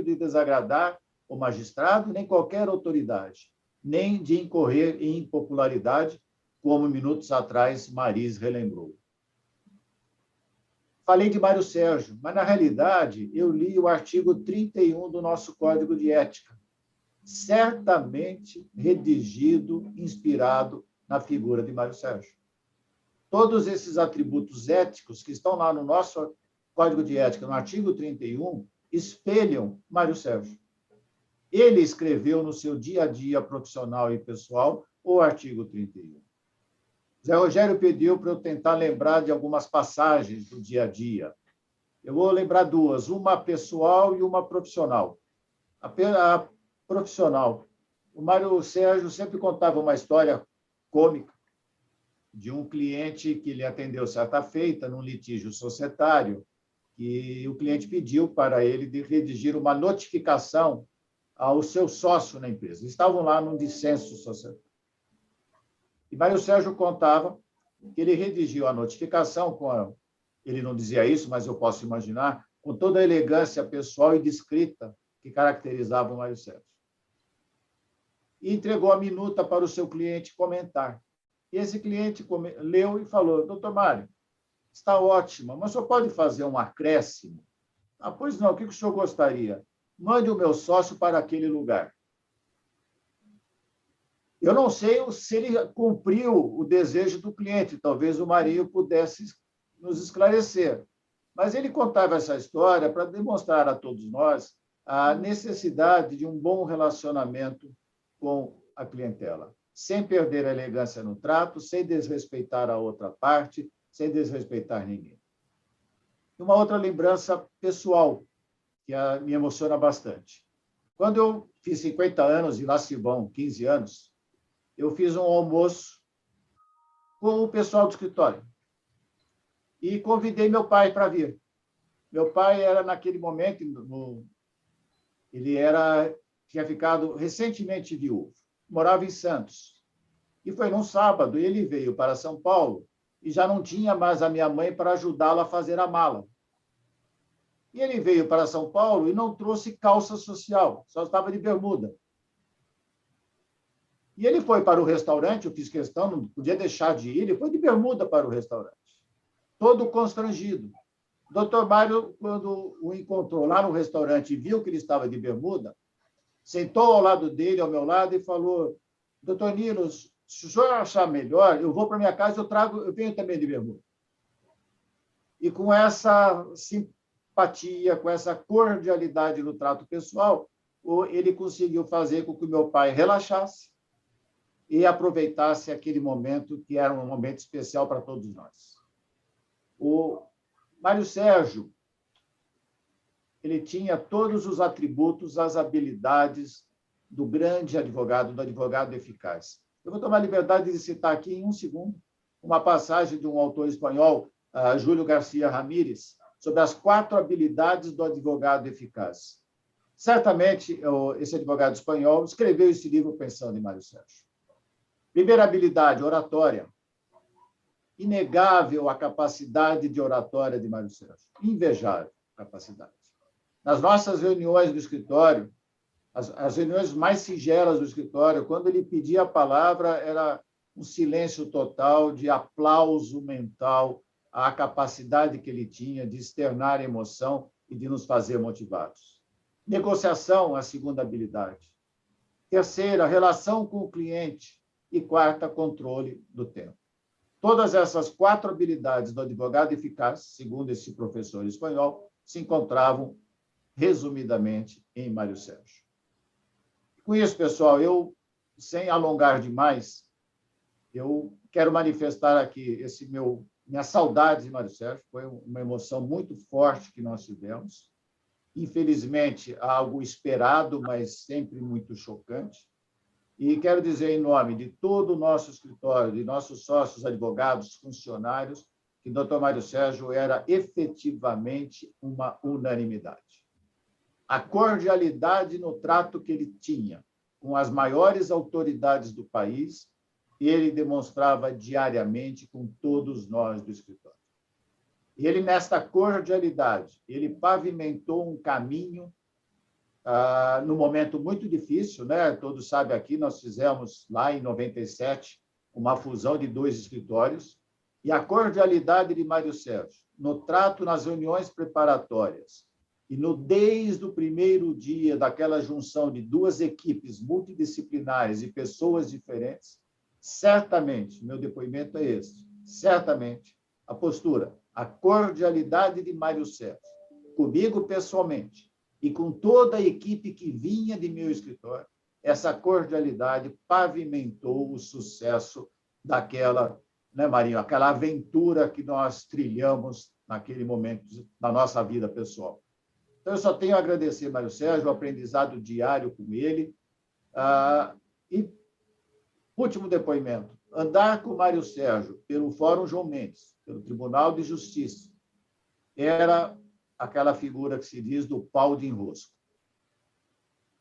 de desagradar o magistrado, nem qualquer autoridade, nem de incorrer em impopularidade, como minutos atrás Maris relembrou. Falei de Mário Sérgio, mas, na realidade, eu li o artigo 31 do nosso Código de Ética, certamente redigido, inspirado na figura de Mário Sérgio. Todos esses atributos éticos que estão lá no nosso Código de Ética, no artigo 31, espelham Mário Sérgio. Ele escreveu no seu dia a dia profissional e pessoal o artigo 31. Zé Rogério pediu para eu tentar lembrar de algumas passagens do dia a dia. Eu vou lembrar duas, uma pessoal e uma profissional. A profissional. O Mário Sérgio sempre contava uma história cômica de um cliente que lhe atendeu certa feita num litígio societário, e o cliente pediu para ele de redigir uma notificação ao seu sócio na empresa. Estavam lá num dissenso societário. E Mário Sérgio contava que ele redigiu a notificação ele não dizia isso, mas eu posso imaginar, com toda a elegância pessoal e discrita que caracterizava o Mário Sérgio. E entregou a minuta para o seu cliente comentar. E esse cliente leu e falou: doutor Mário, está ótima, mas o senhor pode fazer um acréscimo? Ah, pois não, o que o senhor gostaria? Mande o meu sócio para aquele lugar. Eu não sei se ele cumpriu o desejo do cliente, talvez o Marinho pudesse nos esclarecer. Mas ele contava essa história para demonstrar a todos nós a necessidade de um bom relacionamento com a clientela, sem perder a elegância no trato, sem desrespeitar a outra parte, sem desrespeitar ninguém. E uma outra lembrança pessoal, que me emociona bastante. Quando eu fiz 50 anos, e lá se vão 15 anos, eu fiz um almoço com o pessoal do escritório e convidei meu pai para vir. Meu pai era, naquele momento, tinha ficado recentemente viúvo, morava em Santos. E foi num sábado, e ele veio para São Paulo e já não tinha mais a minha mãe para ajudá-la a fazer a mala. E ele veio para São Paulo e não trouxe calça social, só estava de bermuda. E ele foi para o restaurante, eu fiz questão, não podia deixar de ir, ele foi de bermuda para o restaurante, todo constrangido. O doutor Mário, quando o encontrou lá no restaurante e viu que ele estava de bermuda, sentou ao lado dele, ao meu lado, e falou: doutor Nilo, se o senhor achar melhor, eu vou para minha casa, eu venho também de bermuda. E com essa simpatia, com essa cordialidade no trato pessoal, ele conseguiu fazer com que o meu pai relaxasse e aproveitasse aquele momento, que era um momento especial para todos nós. O Mário Sérgio, ele tinha todos os atributos, as habilidades do grande advogado, do advogado eficaz. Eu vou tomar a liberdade de citar aqui, em um segundo, uma passagem de um autor espanhol, Júlio García Ramírez, sobre as 4 habilidades do advogado eficaz. Certamente, esse advogado espanhol escreveu esse livro pensando em Mário Sérgio. Primeira habilidade, oratória. Inegável a capacidade de oratória de Mário Sérgio. Invejável capacidade. Nas nossas reuniões do escritório, as reuniões mais singelas do escritório, quando ele pedia a palavra, era um silêncio total de aplauso mental à capacidade que ele tinha de externar emoção e de nos fazer motivados. Negociação, a segunda habilidade. Terceira, relação com o cliente. E quarta, controle do tempo. Todas essas 4 habilidades do advogado eficaz, segundo esse professor espanhol, se encontravam, resumidamente, em Mário Sérgio. Com isso, pessoal, eu, sem alongar demais, eu quero manifestar aqui minha saudade de Mário Sérgio. Foi uma emoção muito forte que nós tivemos. Infelizmente, algo esperado, mas sempre muito chocante. E quero dizer, em nome de todo o nosso escritório, de nossos sócios, advogados, funcionários, que o Dr. Mário Sérgio era efetivamente uma unanimidade. A cordialidade no trato que ele tinha com as maiores autoridades do país, ele demonstrava diariamente com todos nós do escritório. E ele, nesta cordialidade, ele pavimentou um caminho num momento muito difícil, né? Todos sabem aqui, nós fizemos lá em 97 uma fusão de 2 escritórios, e a cordialidade de Mário Sérgio, no trato nas reuniões preparatórias, e desde o primeiro dia daquela junção de 2 equipes multidisciplinares e pessoas diferentes, certamente, meu depoimento é esse, certamente, a postura, a cordialidade de Mário Sérgio, comigo pessoalmente, e com toda a equipe que vinha de meu escritório, essa cordialidade pavimentou o sucesso daquela, né, Marinho, aquela aventura que nós trilhamos naquele momento da nossa vida pessoal. Então, eu só tenho a agradecer, Mário Sérgio, o aprendizado diário com ele. E, último depoimento, andar com Mário Sérgio pelo Fórum João Mendes, pelo Tribunal de Justiça, era aquela figura que se diz do pau de enrosco.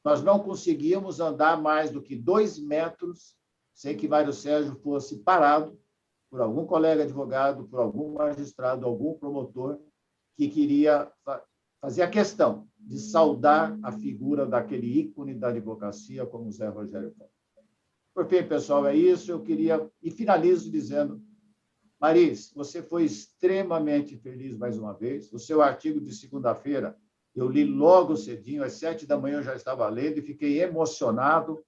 Nós não conseguíamos andar mais do que 2 metros sem que Mário Sérgio fosse parado por algum colega advogado, por algum magistrado, algum promotor que queria fazer a questão de saudar a figura daquele ícone da advocacia como Zé Rogério Paulo. Por fim, pessoal, é isso. Eu queria... E finalizo dizendo, Maris, você foi extremamente feliz mais uma vez. O seu artigo de segunda-feira, eu li logo cedinho, às 7 da manhã eu já estava lendo e fiquei emocionado.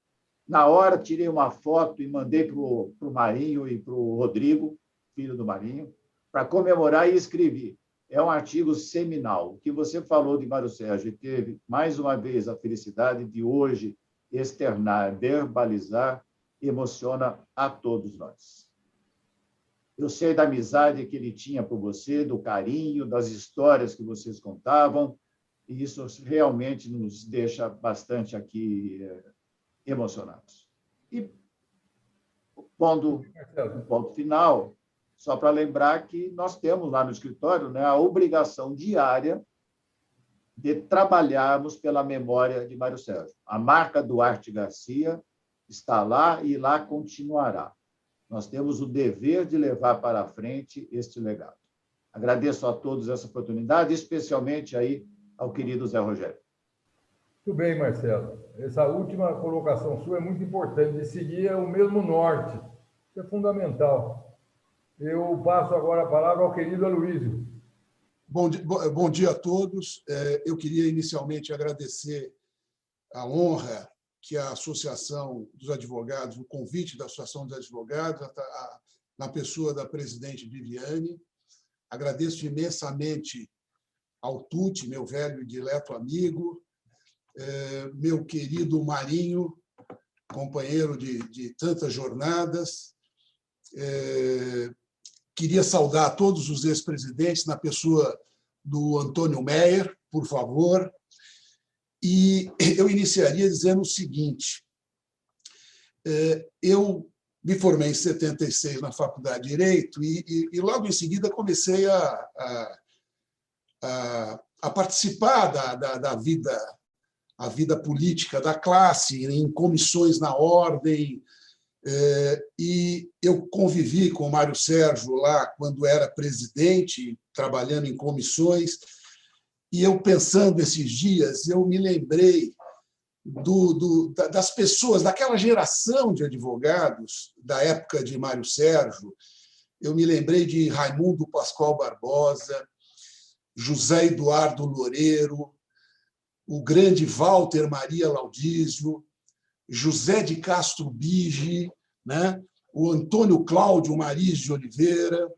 Na hora, tirei uma foto e mandei para o Marinho e para o Rodrigo, filho do Marinho, para comemorar e escrevi. É um artigo seminal. O que você falou de Mário Sérgio e teve, mais uma vez, a felicidade de hoje externar, verbalizar, emociona a todos nós. Eu sei da amizade que ele tinha por você, do carinho, das histórias que vocês contavam, e isso realmente nos deixa bastante aqui emocionados. E, pondo um ponto final, só para lembrar que nós temos lá no escritório, né, a obrigação diária de trabalharmos pela memória de Mário Sérgio. A marca Duarte Garcia está lá e lá continuará. Nós temos o dever de levar para frente este legado. Agradeço a todos essa oportunidade, especialmente aí ao querido Zé Rogério. Muito bem, Marcelo. Essa última colocação sua é muito importante, de seguir o mesmo norte. Isso é fundamental. Eu passo agora a palavra ao querido Aloísio. Bom dia a todos. Eu queria inicialmente agradecer a honra que a Associação dos Advogados, o convite da Associação dos Advogados, na pessoa da presidente Viviane. Agradeço imensamente ao Tuti, meu velho e dileto amigo, meu querido Marinho, companheiro de tantas jornadas. Queria saudar todos os ex-presidentes na pessoa do Antônio Meyer, por favor. E eu iniciaria dizendo o seguinte: eu me formei em 76 na Faculdade de Direito e logo em seguida comecei a participar da vida política da classe, em comissões na ordem, e eu convivi com o Mário Sérgio lá quando era presidente, trabalhando em comissões. E eu, pensando esses dias, eu me lembrei das pessoas, daquela geração de advogados da época de Mário Sérgio. Eu me lembrei de Raimundo Pascoal Barbosa, José Eduardo Loureiro, o grande Walter Maria Laudísio, José de Castro Bige, né? o Antônio Cláudio Mariz de Oliveira,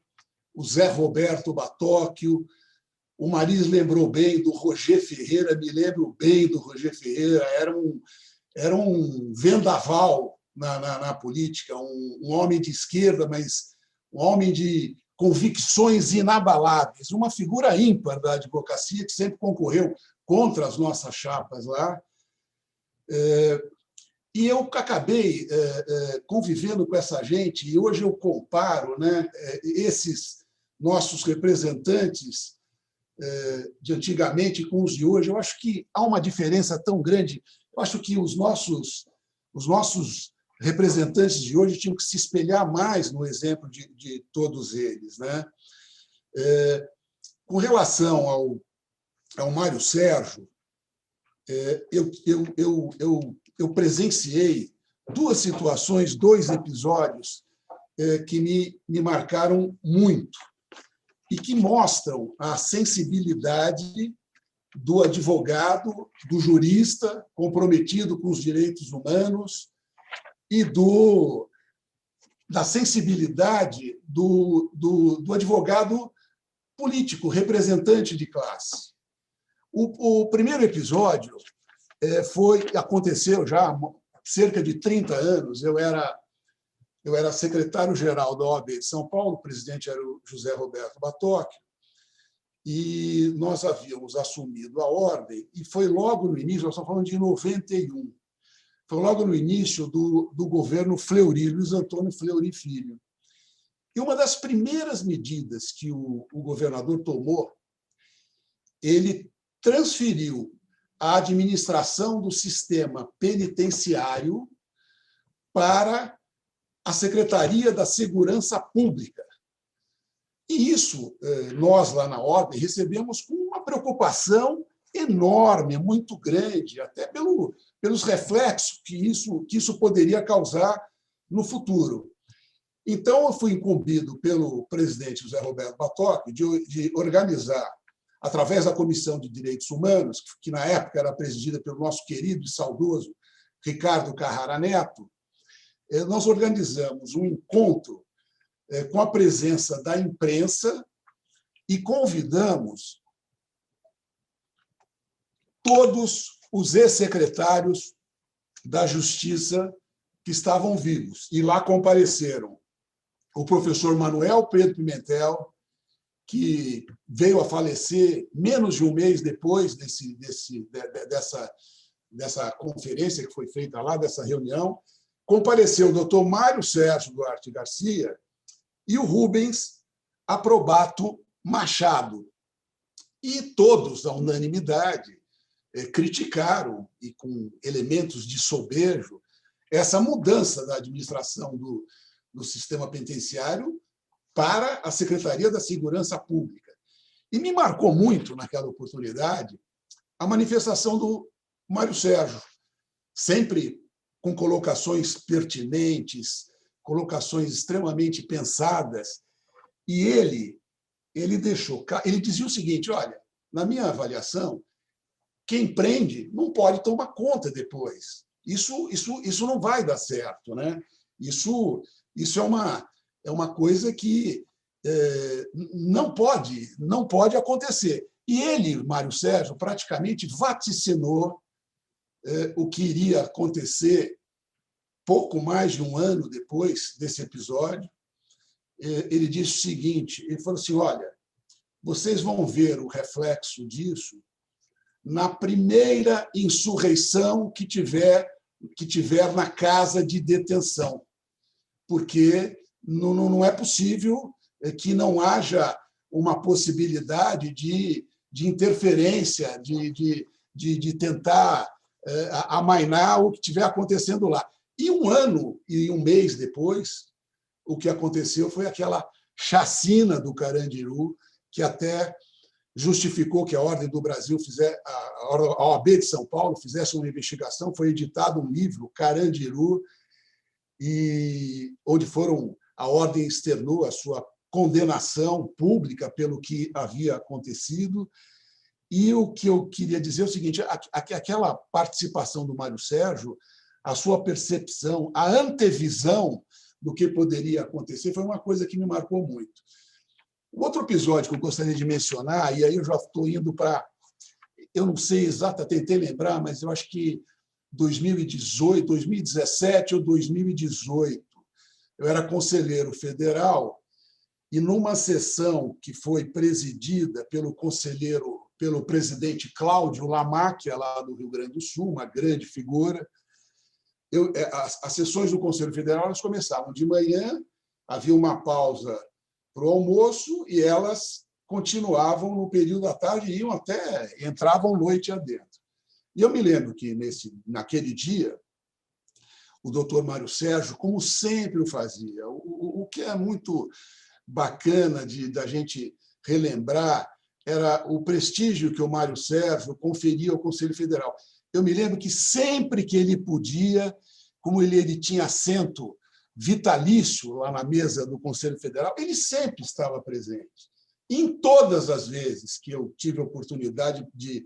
o Zé Roberto Batóquio. O Mariz lembrou bem do Roger Ferreira, me lembro bem do Roger Ferreira, era um vendaval na política, um homem de esquerda, mas um homem de convicções inabaláveis, uma figura ímpar da advocacia que sempre concorreu contra as nossas chapas lá. E eu acabei convivendo com essa gente, e hoje eu comparo, né, esses nossos representantes de antigamente com os de hoje. Eu acho que há uma diferença tão grande. Eu acho que os nossos representantes de hoje tinham que se espelhar mais no exemplo de todos eles, né? Com relação ao Mário Sérgio, eu presenciei duas situações, dois episódios que me marcaram muito e que mostram a sensibilidade do advogado, do jurista comprometido com os direitos humanos e da sensibilidade do advogado político, representante de classe. O primeiro episódio aconteceu já há cerca de 30 anos. Eu era secretário-geral da OAB de São Paulo, o presidente era o José Roberto Batóquio, e nós havíamos assumido a ordem, e foi logo no início, nós estamos falando de 91, foi logo no início do governo Fleury, Luiz Antônio Fleury Filho. E uma das primeiras medidas que o governador tomou, ele transferiu a administração do sistema penitenciário para a Secretaria da Segurança Pública. E isso, nós lá na Ordem, recebemos com uma preocupação enorme, muito grande, até pelos reflexos que isso poderia causar no futuro. Então, eu fui incumbido pelo presidente José Roberto Batóquio de organizar, através da Comissão de Direitos Humanos, que na época era presidida pelo nosso querido e saudoso Ricardo Carrara Neto, nós organizamos um encontro com a presença da imprensa e convidamos todos os ex-secretários da Justiça que estavam vivos. E lá compareceram o professor Manuel Pedro Pimentel, que veio a falecer menos de um mês depois dessa conferência que foi feita lá, dessa reunião. Compareceu o doutor Mário Sérgio Duarte Garcia e o Rubens Aprobato Machado. E todos, à unanimidade, criticaram, e com elementos de soberjo, essa mudança da administração do sistema penitenciário para a Secretaria da Segurança Pública. E me marcou muito, naquela oportunidade, a manifestação do Mário Sérgio, sempre com colocações pertinentes, colocações extremamente pensadas. E ele dizia o seguinte: olha, na minha avaliação, quem prende não pode tomar conta depois. Isso não vai dar certo, né? Isso é uma coisa que não pode acontecer. E ele, Mário Sérgio, praticamente vaticinou o que iria acontecer pouco mais de um ano depois desse episódio. Ele disse o seguinte: ele falou assim, olha, vocês vão ver o reflexo disso na primeira insurreição que tiver na casa de detenção, porque não é possível que não haja uma possibilidade de interferência, de tentar amainar o que estiver acontecendo lá. E um ano e um mês depois, o que aconteceu foi aquela chacina do Carandiru, que até justificou que a Ordem do Brasil a OAB de São Paulo fizesse uma investigação. Foi editado um livro, Carandiru, onde a Ordem externou a sua condenação pública pelo que havia acontecido. E o que eu queria dizer é o seguinte: aquela participação do Mário Sérgio, a sua percepção, a antevisão do que poderia acontecer, foi uma coisa que me marcou muito. O outro episódio que eu gostaria de mencionar, e aí eu já estou indo para... Eu não sei exatamente, tentei lembrar, mas eu acho que 2018, 2017 ou 2018, eu era conselheiro federal e numa sessão que foi presidida pelo presidente Cláudio Lamáquia, lá do Rio Grande do Sul, uma grande figura, as sessões do Conselho Federal elas começavam de manhã, havia uma pausa para o almoço e elas continuavam no período da tarde e entravam noite adentro. E eu me lembro que, naquele dia, o doutor Mário Sérgio, como sempre o fazia, o que é muito bacana da gente relembrar era o prestígio que o Mário Sérgio conferia ao Conselho Federal. Eu me lembro que sempre que ele podia, como ele tinha assento vitalício lá na mesa do Conselho Federal, ele sempre estava presente. E em todas as vezes que eu tive a oportunidade de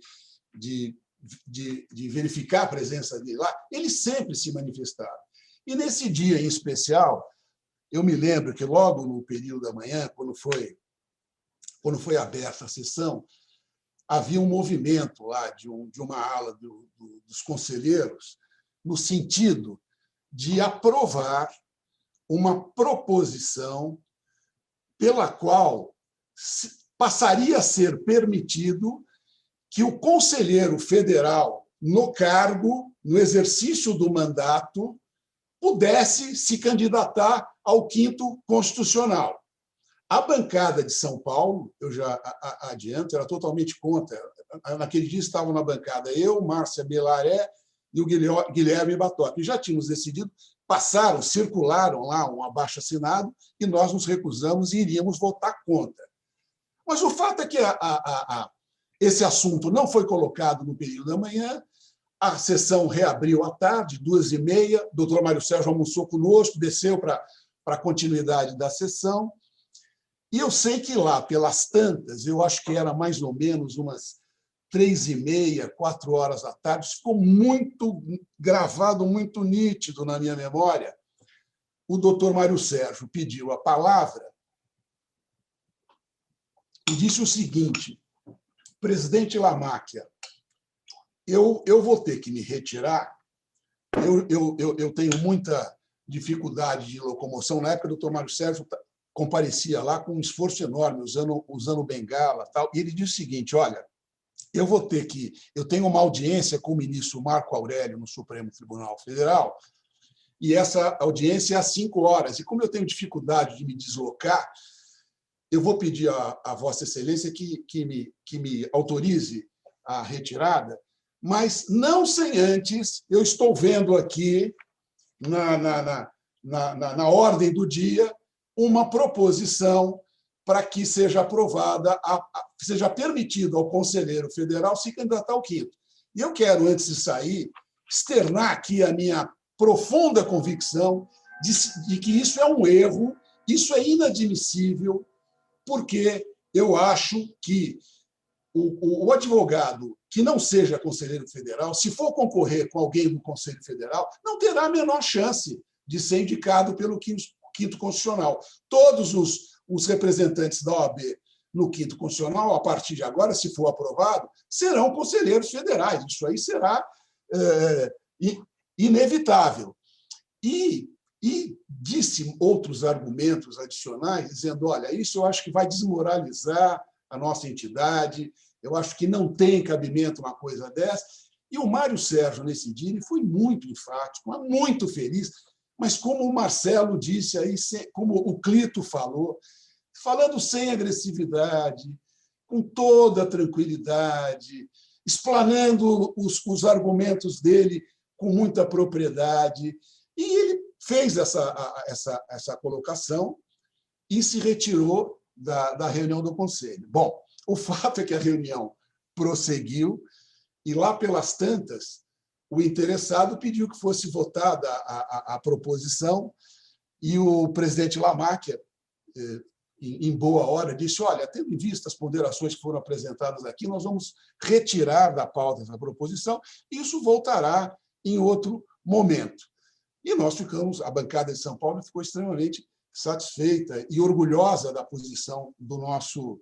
verificar a presença dele lá, ele sempre se manifestava. E nesse dia em especial, eu me lembro que logo no período da manhã, quando foi aberta a sessão, havia um movimento lá de uma ala dos conselheiros no sentido de aprovar uma proposição pela qual passaria a ser permitido que o conselheiro federal, no cargo, no exercício do mandato, pudesse se candidatar ao 5º constitucional. A bancada de São Paulo, eu já adianto, era totalmente contra. Naquele dia estavam na bancada eu, Márcia Belaré e o Guilherme Batotti. Já tínhamos decidido, circularam lá um abaixo-assinado e nós nos recusamos e iríamos votar contra. Mas o fato é que esse assunto não foi colocado no período da manhã, a sessão reabriu à tarde, 2h30, o doutor Mário Sérgio almoçou conosco, desceu para a continuidade da sessão, e eu sei que lá, pelas tantas, eu acho que era mais ou menos umas 3h30, 4 horas da tarde, ficou muito gravado, muito nítido na minha memória, o doutor Mário Sérgio pediu a palavra e disse o seguinte: presidente Lamáquia, eu vou ter que me retirar, eu tenho muita dificuldade de locomoção. Na época, o doutor Mário Sérgio comparecia lá com um esforço enorme, usando bengala e tal, e ele disse o seguinte: olha, eu tenho uma audiência com o ministro Marco Aurélio no Supremo Tribunal Federal, e essa audiência é às 5 horas, e como eu tenho dificuldade de me deslocar, eu vou pedir a Vossa Excelência que me autorize a retirada, mas não sem antes, eu estou vendo aqui, na ordem do dia, uma proposição para que seja aprovada, seja permitido ao conselheiro federal se candidatar ao 5º. E eu quero, antes de sair, externar aqui a minha profunda convicção de que isso é um erro, isso é inadmissível, porque eu acho que o advogado que não seja conselheiro federal, se for concorrer com alguém do Conselho Federal, não terá a menor chance de ser indicado pelo 5º Constitucional. Todos os representantes da OAB no 5º Constitucional, a partir de agora, se for aprovado, serão conselheiros federais. Isso aí será inevitável. E disse outros argumentos adicionais, dizendo: olha, isso eu acho que vai desmoralizar a nossa entidade, eu acho que não tem cabimento uma coisa dessa. E o Mário Sérgio, nesse dia, ele foi muito enfático, muito feliz, mas como o Marcelo disse aí, como o Clito falou, falando sem agressividade, com toda a tranquilidade, explanando os argumentos dele com muita propriedade. E ele fez essa colocação e se retirou da reunião do Conselho. Bom, o fato é que a reunião prosseguiu e, lá pelas tantas, o interessado pediu que fosse votada a proposição e o presidente Lamáquia, em boa hora, disse: olha, tendo em vista as ponderações que foram apresentadas aqui, nós vamos retirar da pauta essa proposição e isso voltará em outro momento. E nós ficamos, a bancada de São Paulo ficou extremamente satisfeita e orgulhosa da posição do nosso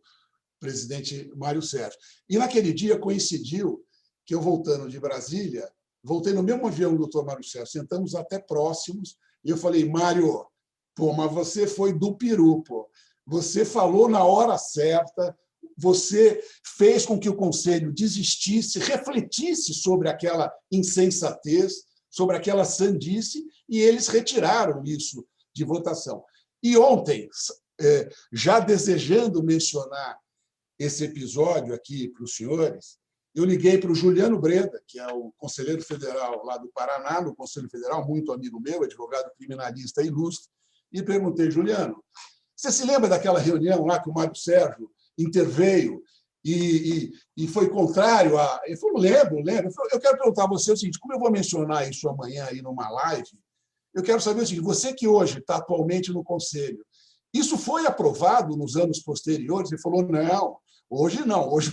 presidente Mário Sérgio. E naquele dia coincidiu que eu, voltando de Brasília, voltei no mesmo avião do doutor Mário Sérgio, sentamos até próximos, e eu falei, Mário, pô, mas você foi do peru, pô. Você falou na hora certa, você fez com que o Conselho desistisse, refletisse sobre aquela insensatez, sobre aquela sandice, e eles retiraram isso de votação. E ontem, já desejando mencionar esse episódio aqui para os senhores, eu liguei para o Juliano Breda, que é o conselheiro federal lá do Paraná, no Conselho Federal, muito amigo meu, advogado criminalista ilustre, e perguntei, Juliano, você se lembra daquela reunião lá que o Mário Sérgio interveio e foi contrário a... Ele falou, lembro. Eu quero perguntar a você o seguinte, como eu vou mencionar isso amanhã aí numa live, eu quero saber o seguinte, você que hoje está atualmente no Conselho, isso foi aprovado nos anos posteriores? Ele falou, não, hoje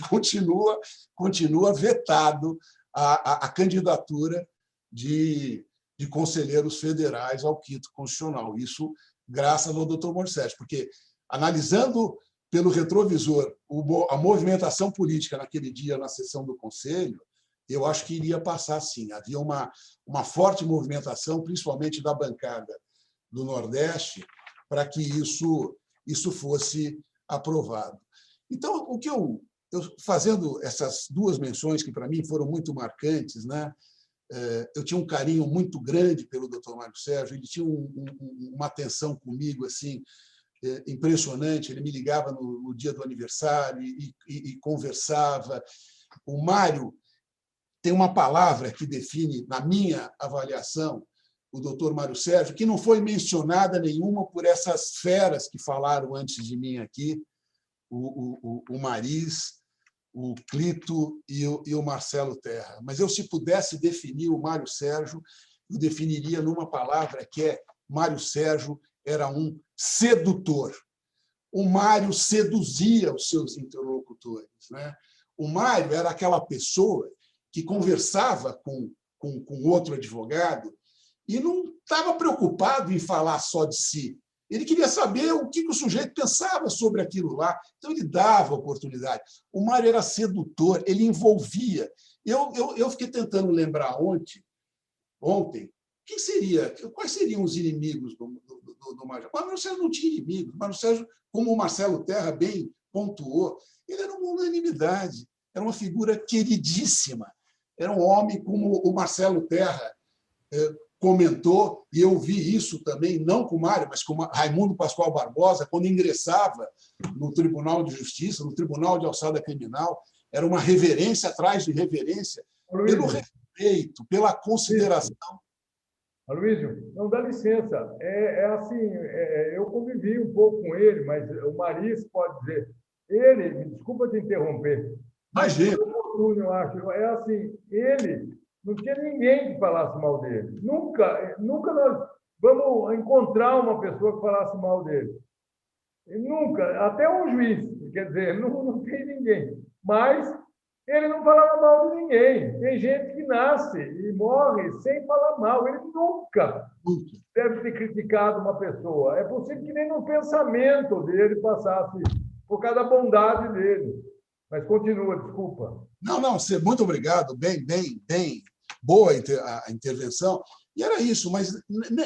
continua vetado a candidatura de conselheiros federais ao quinto constitucional. Isso graças ao doutor Mário Sérgio, porque, analisando pelo retrovisor a movimentação política naquele dia na sessão do Conselho, eu acho que iria passar sim. Havia uma forte movimentação, principalmente da bancada do Nordeste, para que isso fosse aprovado. Então, o que eu fazendo essas duas menções que, para mim, foram muito marcantes, né? Eu tinha um carinho muito grande pelo doutor Mário Sérgio, ele tinha uma atenção comigo assim impressionante, ele me ligava no dia do aniversário e conversava. O Mário tem uma palavra que define, na minha avaliação, o doutor Mário Sérgio, que não foi mencionada nenhuma por essas feras que falaram antes de mim aqui, o Mariz, o Clito e o Marcelo Terra. Mas eu, se pudesse definir o Mário Sérgio, eu definiria numa palavra que é Mário Sérgio era um sedutor. O Mário seduzia os seus interlocutores, né? O Mário era aquela pessoa que conversava com outro advogado e não estava preocupado em falar só de si. Ele queria saber o que o sujeito pensava sobre aquilo lá, então ele dava oportunidade. O Mário era sedutor, ele envolvia. Eu fiquei tentando lembrar ontem, quais seriam os inimigos do Mário? O Mário Sérgio não tinha inimigos. O Mário Sérgio, como o Marcelo Terra bem pontuou, ele era uma unanimidade, era uma figura queridíssima. Era um homem, como o Marcelo Terra comentou, e eu vi isso também, não com o Mário, mas com o Raimundo Pascoal Barbosa, quando ingressava no Tribunal de Justiça, no Tribunal de Alçada Criminal, era uma reverência atrás de reverência, pelo respeito, pela consideração. Aloysio, não dá licença. Eu convivi um pouco com ele, mas o Mariz pode dizer. Ele, desculpa te interromper, mas eu acho, ele não tinha ninguém que falasse mal dele. Nunca nós vamos encontrar uma pessoa que falasse mal dele. Nunca, até um juiz, quer dizer, não tem ninguém. Mas ele não falava mal de ninguém. Tem gente que nasce e morre sem falar mal. Ele nunca deve ter criticado uma pessoa. É possível que nem no pensamento dele passasse por causa da bondade dele. Mas continua, desculpa. Não, muito obrigado. Bem boa a intervenção. E era isso, mas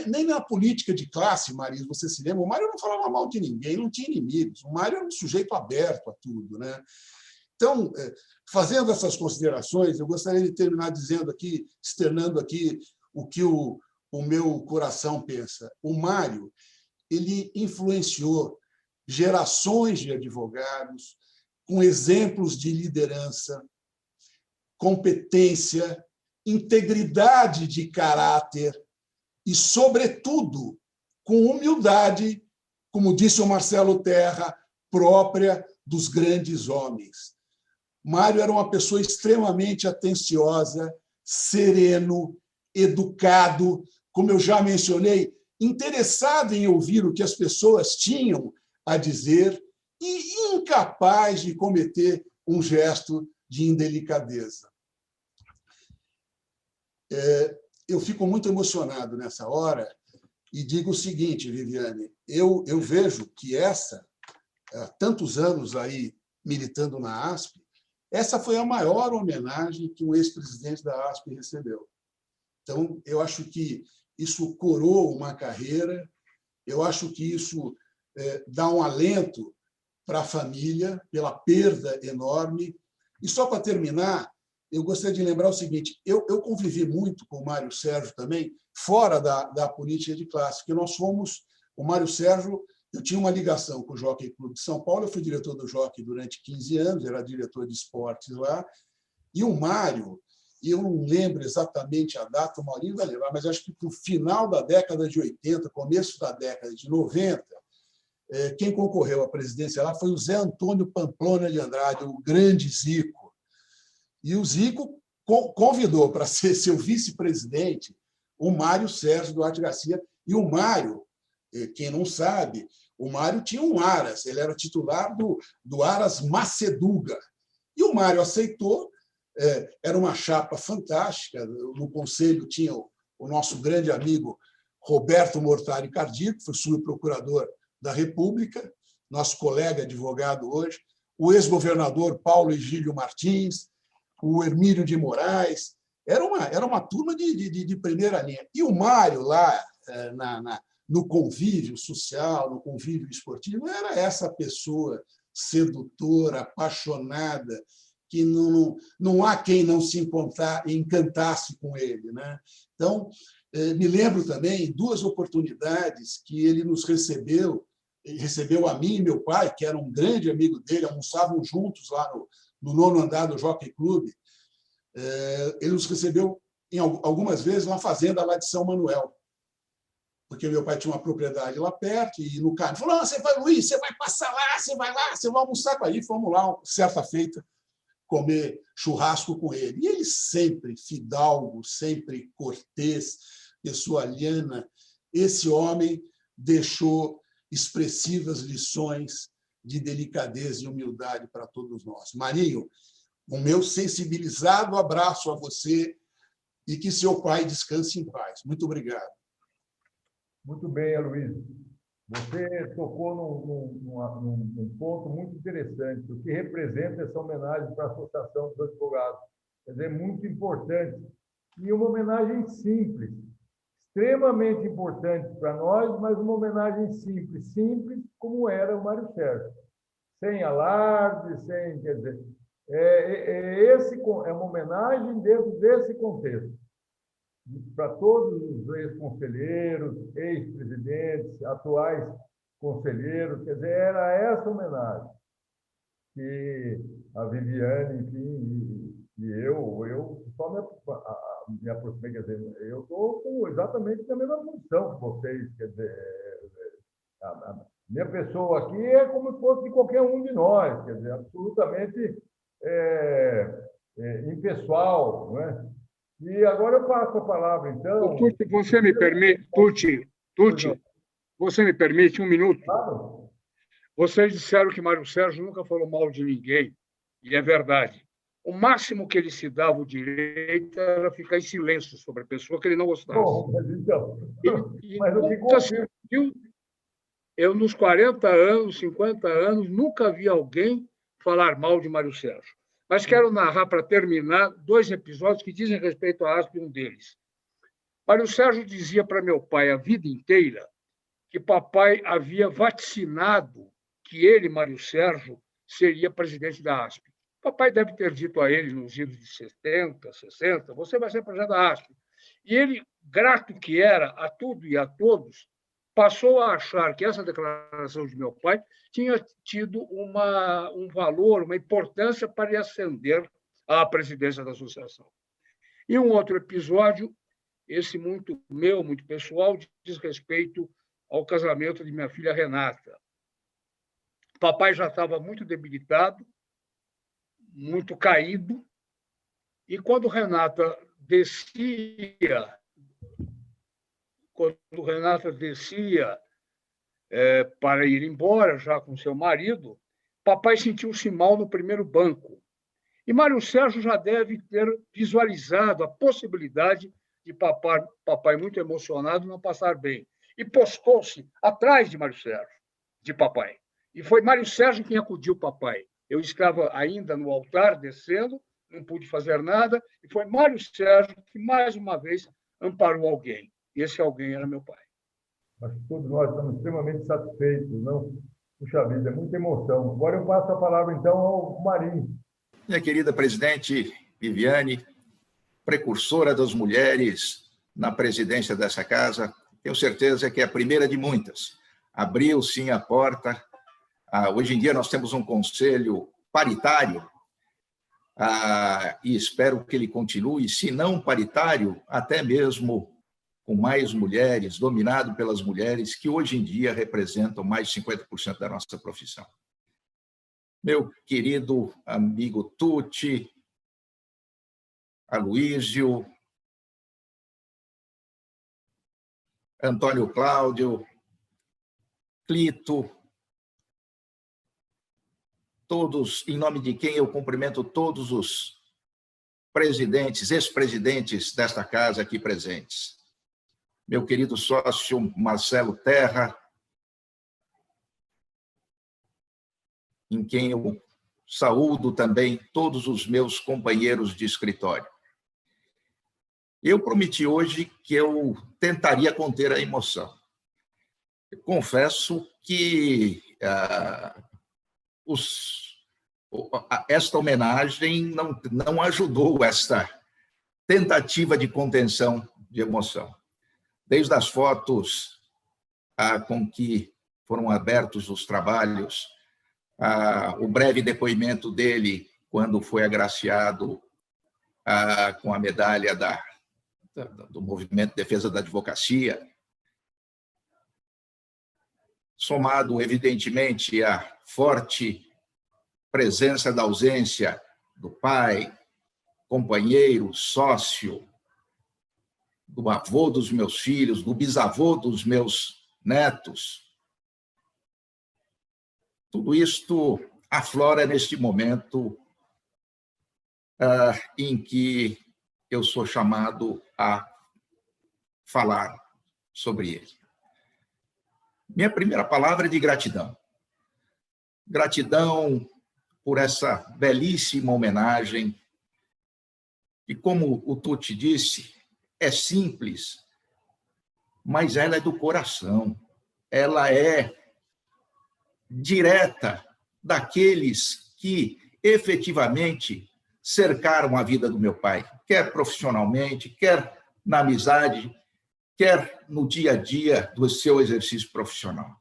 nem na política de classe, Mariz, você se lembra, o Mário não falava mal de ninguém, não tinha inimigos. O Mário era um sujeito aberto a tudo, né? Então, fazendo essas considerações, eu gostaria de terminar dizendo aqui, externando aqui o que o meu coração pensa. O Mário, ele influenciou gerações de advogados com exemplos de liderança, competência, integridade de caráter e, sobretudo, com humildade, como disse o Marcelo Terra, própria dos grandes homens. Mário era uma pessoa extremamente atenciosa, sereno, educado, como eu já mencionei, interessado em ouvir o que as pessoas tinham a dizer e incapaz de cometer um gesto de indelicadeza. eu fico muito emocionado nessa hora e digo o seguinte, Viviane, eu vejo que há tantos anos aí militando na ASP, essa foi a maior homenagem que um ex-presidente da ASP recebeu. Então, eu acho que isso coroa uma carreira, eu acho que isso dá um alento para a família, pela perda enorme. E só para terminar, eu gostaria de lembrar o seguinte, eu convivi muito com o Mário Sérgio também, fora da política de classe, porque nós fomos, o Mário Sérgio, eu tinha uma ligação com o Jockey Clube de São Paulo, eu fui diretor do Jockey durante 15 anos, era diretor de esportes lá, e o Mário, eu não lembro exatamente a data, o Maurinho vai lembrar, mas acho que no final da década de 80, começo da década de 90, quem concorreu à presidência lá foi o Zé Antônio Pamplona de Andrade, o grande Zico. E o Zico convidou para ser seu vice-presidente o Mário Sérgio Duarte Garcia. E o Mário, quem não sabe, o Mário tinha um Aras, ele era titular do Aras Maceduga. E o Mário aceitou, era uma chapa fantástica. No conselho tinha o nosso grande amigo Roberto Mortari Cardíaco, que foi subprocurador da República, nosso colega advogado hoje, o ex-governador Paulo Egílio Martins, o Hermílio de Moraes. Era uma turma de primeira linha. E o Mário, lá no convívio social, no convívio esportivo, era essa pessoa sedutora, apaixonada, que não há quem não se encantasse com ele, né? Então, me lembro também 2 oportunidades que ele nos recebeu a mim e meu pai, que era um grande amigo dele, almoçavam juntos lá no 9º andar do Jockey Clube. Ele nos recebeu algumas vezes na fazenda lá de São Manuel, porque meu pai tinha uma propriedade lá perto, e no carro falou: você vai, Luiz, você vai passar lá, você vai almoçar com ele. Fomos lá, certa feita, comer churrasco com ele. E ele sempre fidalgo, sempre cortês, pessoa liana. Esse homem deixou expressivas lições de delicadeza e humildade para todos nós. Marinho, o meu sensibilizado abraço a você e que seu pai descanse em paz. Muito obrigado. Muito bem, Aloysio. Você tocou num ponto muito interessante, o que representa essa homenagem para a Associação dos Advogados. Quer dizer, muito importante. E uma homenagem simples, extremamente importante para nós, mas uma homenagem simples como era o Mário Sérgio. Sem alarde, quer dizer, é uma homenagem dentro desse contexto. Para todos os ex-conselheiros, ex-presidentes, atuais conselheiros, quer dizer, era essa homenagem que a Viviane, enfim, e eu só me aproximei, quer dizer, eu estou exatamente na mesma função que vocês, quer dizer, a minha pessoa aqui é como se fosse de qualquer um de nós, quer dizer, absolutamente impessoal, não é? E agora eu passo a palavra, então... Tucci, você me permite, Tucci, você me permite 1 minuto? Claro. Vocês disseram que Mário Sérgio nunca falou mal de ninguém, e é verdade. O máximo que ele se dava o direito era ficar em silêncio sobre a pessoa que ele não gostava. Bom, mas então... Eu, nos 40 anos, 50 anos, nunca vi alguém falar mal de Mário Sérgio. Mas quero narrar, para terminar, 2 episódios que dizem respeito à ASP, um deles. Mário Sérgio dizia para meu pai a vida inteira que papai havia vaticinado que ele, Mário Sérgio, seria presidente da ASP. Papai deve ter dito a ele, nos idos de 70, 60, você vai ser presidente da ASP. E ele, grato que era a tudo e a todos, passou a achar que essa declaração de meu pai tinha tido um valor, uma importância para lhe ascender à presidência da associação. E um outro episódio, esse muito meu, muito pessoal, diz respeito ao casamento de minha filha Renata. Papai já estava muito debilitado, muito caído, e quando Renata descia para ir embora, já com seu marido, papai sentiu-se mal no primeiro banco. E Mário Sérgio já deve ter visualizado a possibilidade de papai muito emocionado não passar bem. E postou-se atrás de Mário Sérgio, de papai. E foi Mário Sérgio quem acudiu papai. Eu estava ainda no altar, descendo, não pude fazer nada, e foi Mário Sérgio que, mais uma vez, amparou alguém. E esse alguém era meu pai. Acho que todos nós estamos extremamente satisfeitos, não? Puxa vida, é muita emoção. Agora eu passo a palavra, então, ao Marinho. Minha querida presidente Viviane, precursora das mulheres na presidência dessa casa, tenho certeza que é a primeira de muitas. Abriu, sim, a porta. Hoje em dia nós temos um conselho paritário, e espero que ele continue, se não paritário, até mesmo com mais mulheres, dominado pelas mulheres, que hoje em dia representam mais de 50% da nossa profissão. Meu querido amigo Tucci, Aloísio, Antônio Cláudio, Clito, todos, em nome de quem eu cumprimento todos os presidentes, ex-presidentes desta casa aqui presentes. Meu querido sócio Marcelo Terra, em quem eu saúdo também todos os meus companheiros de escritório. Eu prometi hoje que eu tentaria conter a emoção. Eu confesso que esta homenagem não ajudou esta tentativa de contenção de emoção. Desde as fotos com que foram abertos os trabalhos, o breve depoimento dele quando foi agraciado com a medalha do Movimento de Defesa da Advocacia, somado, evidentemente, à forte presença da ausência do pai, companheiro, sócio, do avô dos meus filhos, do bisavô dos meus netos. Tudo isto aflora neste momento em que eu sou chamado a falar sobre ele. Minha primeira palavra é de gratidão. Gratidão por essa belíssima homenagem, e como o Tucci disse, é simples, mas ela é do coração, ela é direta daqueles que efetivamente cercaram a vida do meu pai, quer profissionalmente, quer na amizade, quer no dia a dia do seu exercício profissional.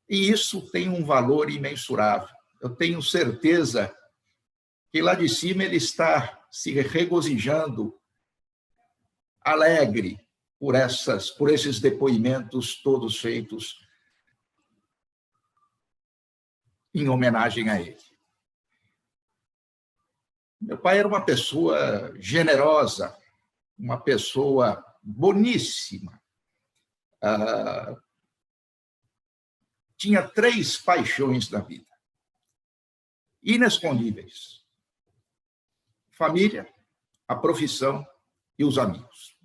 E isso tem um valor imensurável. Eu tenho certeza que lá de cima ele está se regozijando, alegre por esses depoimentos todos feitos em homenagem a ele. Meu pai era uma pessoa generosa, uma pessoa boníssima. Tinha 3 paixões da vida, inescondíveis: família, a profissão e os amigos.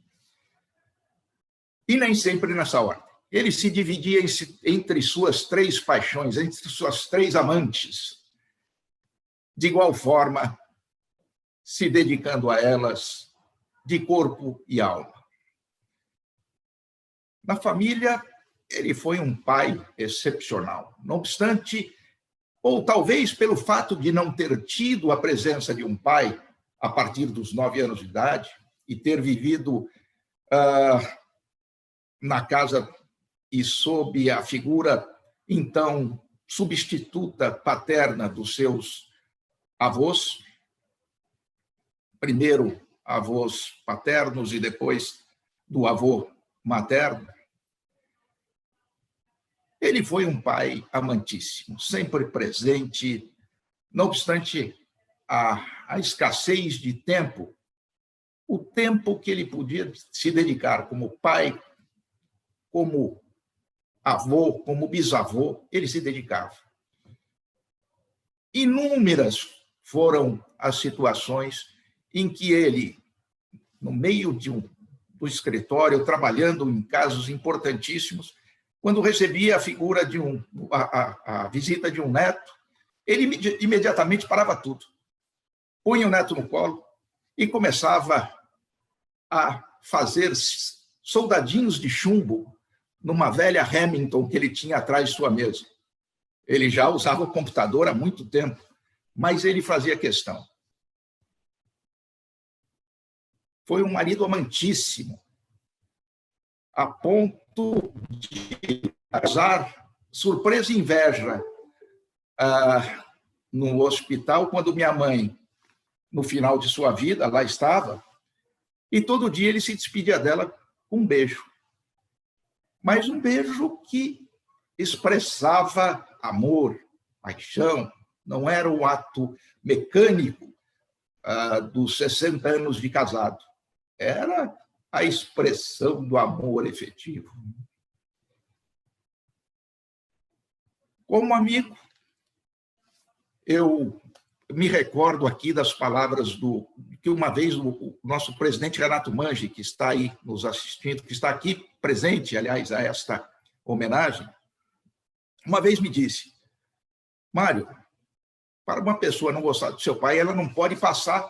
E nem sempre nessa ordem. Ele se dividia entre suas 3 paixões, entre suas 3 amantes, de igual forma, se dedicando a elas de corpo e alma. Na família, ele foi um pai excepcional. Não obstante, ou talvez pelo fato de não ter tido a presença de um pai a partir dos 9 anos de idade e ter vivido na casa e sob a figura, então, substituta paterna dos seus avós, primeiro avós paternos e depois do avô materno, ele foi um pai amantíssimo, sempre presente, não obstante a escassez de tempo, o tempo que ele podia se dedicar como pai, como avô, como bisavô, ele se dedicava. Inúmeras foram as situações em que ele, no meio do escritório, trabalhando em casos importantíssimos, quando recebia a figura de a visita de um neto, ele imediatamente parava tudo, punha o neto no colo e começava a fazer soldadinhos de chumbo numa velha Remington que ele tinha atrás de sua mesa. Ele já usava o computador há muito tempo, mas ele fazia questão. Foi um marido amantíssimo, a ponto de causar surpresa e inveja no hospital, quando minha mãe, no final de sua vida, lá estava, e todo dia ele se despedia dela com um beijo. Mas um beijo que expressava amor, paixão, não era um ato mecânico dos 60 anos de casado. Era a expressão do amor efetivo. Como amigo, eu me recordo aqui das palavras que uma vez o nosso presidente Renato Mange, que está aí nos assistindo, que está aqui presente, aliás, a esta homenagem, uma vez me disse: Mário, para uma pessoa não gostar do seu pai, ela não pode passar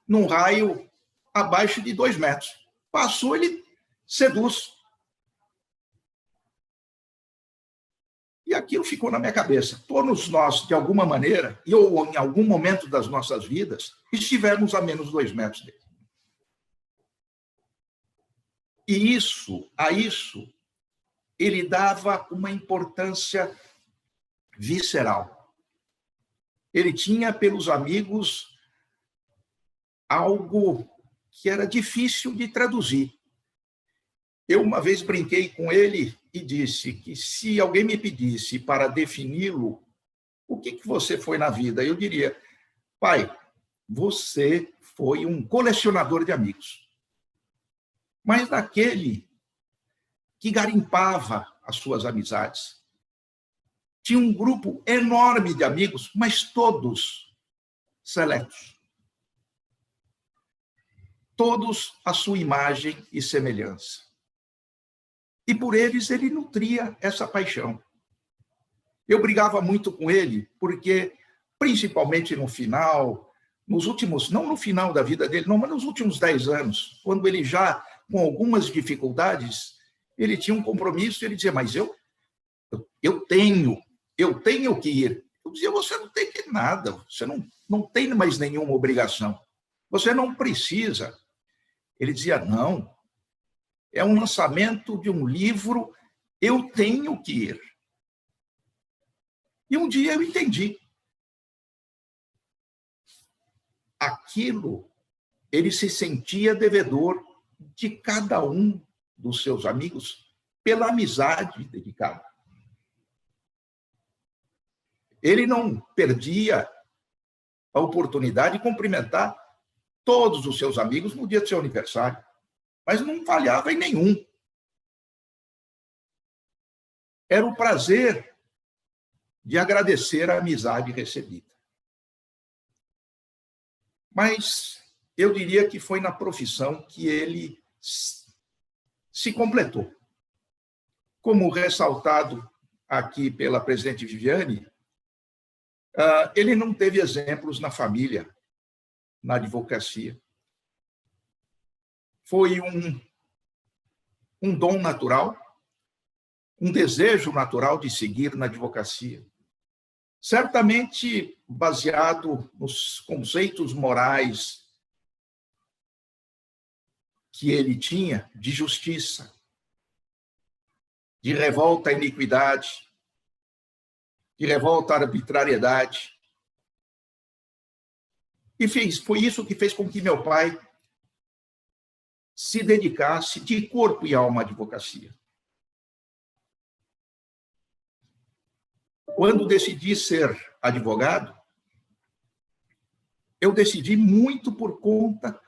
num raio abaixo de 2 metros. Passou, ele seduz. E aquilo ficou na minha cabeça. Todos nós, de alguma maneira, ou em algum momento das nossas vidas, estivemos a menos 2 metros dele. E a isso, ele dava uma importância visceral. Ele tinha pelos amigos algo que era difícil de traduzir. Eu uma vez brinquei com ele e disse que se alguém me pedisse para defini-lo, o que você foi na vida? Eu diria: pai, você foi um colecionador de amigos. Mas daquele que garimpava as suas amizades. Tinha um grupo enorme de amigos, mas todos seletos. Todos à sua imagem e semelhança. E por eles ele nutria essa paixão. Eu brigava muito com ele, porque, principalmente no final, nos últimos, não no final da vida dele, não, mas nos últimos 10 anos, quando ele já, com algumas dificuldades, ele tinha um compromisso, ele dizia: mas eu tenho que ir. Eu dizia: você não tem que ir nada, você não tem mais nenhuma obrigação, você não precisa. Ele dizia: não, é um lançamento de um livro, eu tenho que ir. E um dia eu entendi. Aquilo, ele se sentia devedor de cada um dos seus amigos pela amizade dedicada. Ele não perdia a oportunidade de cumprimentar todos os seus amigos no dia do seu aniversário, mas não falhava em nenhum. Era o prazer de agradecer a amizade recebida. Mas eu diria que foi na profissão que ele se completou. Como ressaltado aqui pela presidente Viviane, ele não teve exemplos na família, na advocacia. Foi um dom natural, um desejo natural de seguir na advocacia. Certamente baseado nos conceitos morais que ele tinha de justiça, de revolta à iniquidade, de revolta à arbitrariedade. E foi isso que fez com que meu pai se dedicasse de corpo e alma à advocacia. Quando decidi ser advogado, eu decidi muito por conta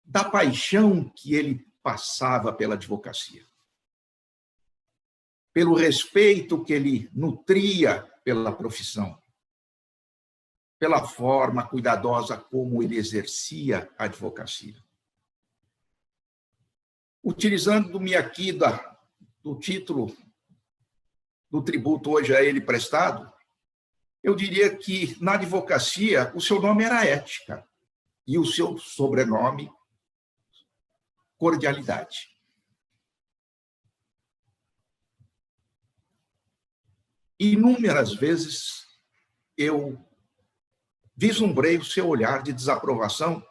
da paixão que ele passava pela advocacia, pelo respeito que ele nutria pela profissão, pela forma cuidadosa como ele exercia a advocacia. Utilizando-me aqui do título do tributo hoje a ele prestado, eu diria que, na advocacia, o seu nome era Ética e o seu sobrenome, Cordialidade. Inúmeras vezes eu vislumbrei o seu olhar de desaprovação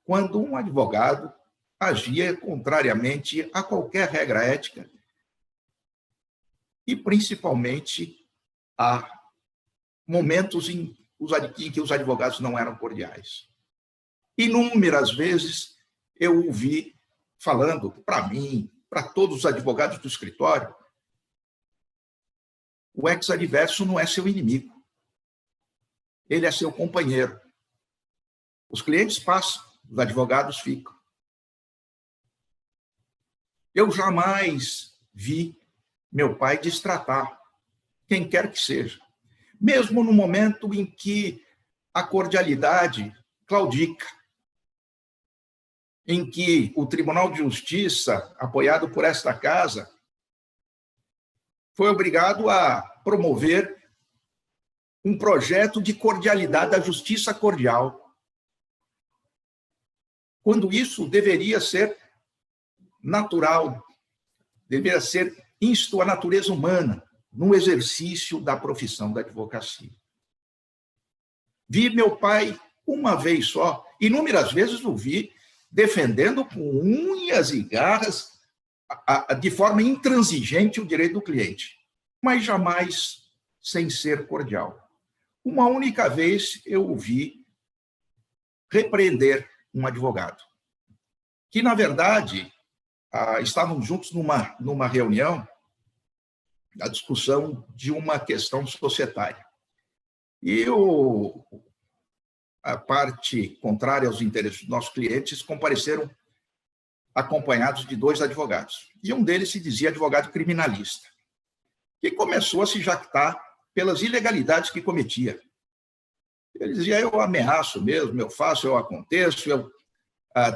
quando um advogado agia contrariamente a qualquer regra ética e, principalmente, a momentos em que os advogados não eram cordiais. Inúmeras vezes eu o vi falando para mim, para todos os advogados do escritório, o ex-adverso não é seu inimigo, ele é seu companheiro. Os clientes passam, os advogados ficam. Eu jamais vi meu pai destratar quem quer que seja, mesmo no momento em que a cordialidade claudica, em que o Tribunal de Justiça, apoiado por esta casa, foi obrigado a promover um projeto de cordialidade da justiça cordial, quando isso deveria ser natural, deveria ser isto à natureza humana, no exercício da profissão da advocacia. Vi meu pai uma vez só, inúmeras vezes o vi defendendo com unhas e garras, de forma intransigente, o direito do cliente, mas jamais sem ser cordial. Uma única vez eu o vi repreender um advogado, que, na verdade, estavam juntos numa reunião, a discussão de uma questão societária. E a parte contrária aos interesses dos nossos clientes compareceram acompanhados de 2 advogados. E um deles se dizia advogado criminalista, que começou a se jactar pelas ilegalidades que cometia. Ele dizia, eu ameaço mesmo, eu faço, eu aconteço, eu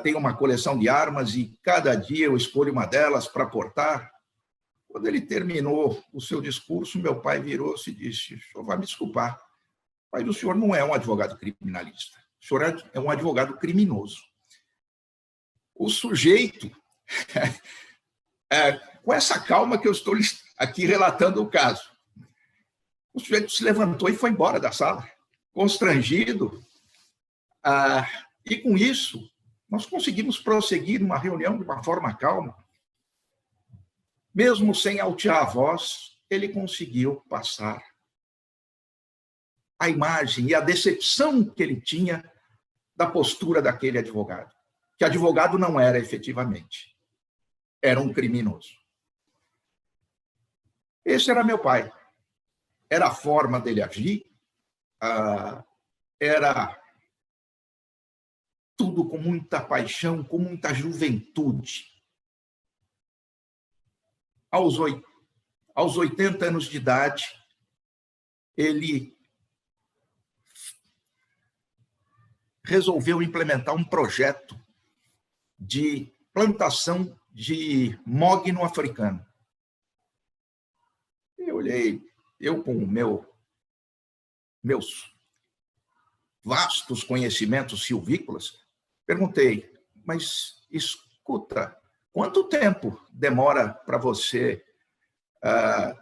tenho uma coleção de armas e cada dia eu escolho uma delas para portar. Quando ele terminou o seu discurso, meu pai virou-se e disse, o senhor vai me desculpar, mas o senhor não é um advogado criminalista, o senhor é um advogado criminoso. O sujeito, com essa calma que eu estou aqui relatando o caso, o sujeito se levantou e foi embora da sala, constrangido, e com isso nós conseguimos prosseguir numa reunião de uma forma calma. Mesmo sem altear a voz, ele conseguiu passar a imagem e a decepção que ele tinha da postura daquele advogado, que advogado não era efetivamente, era um criminoso. Esse era meu pai. Era a forma dele agir, era tudo com muita paixão, com muita juventude. Aos 80 anos de idade, ele resolveu implementar um projeto de plantação de mogno africano. Eu olhei, com meus vastos conhecimentos silvícolas, perguntei, mas escuta, quanto tempo demora para você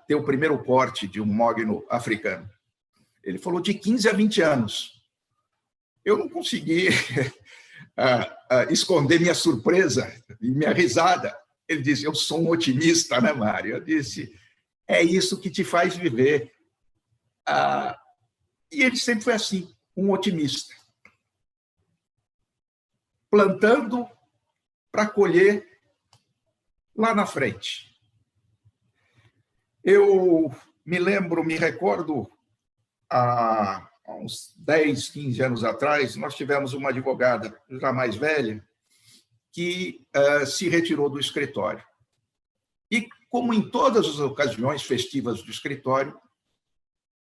ter o primeiro corte de um mogno africano? Ele falou de 15 a 20 anos. Eu não consegui esconder minha surpresa e minha risada. Ele disse, eu sou um otimista, né, Mário? Eu disse, é isso que te faz viver. E ele sempre foi assim, um otimista. Plantando para colher lá na frente. Eu me recordo, há uns 10, 15 anos atrás, nós tivemos uma advogada já mais velha que se retirou do escritório. E, como em todas as ocasiões festivas do escritório,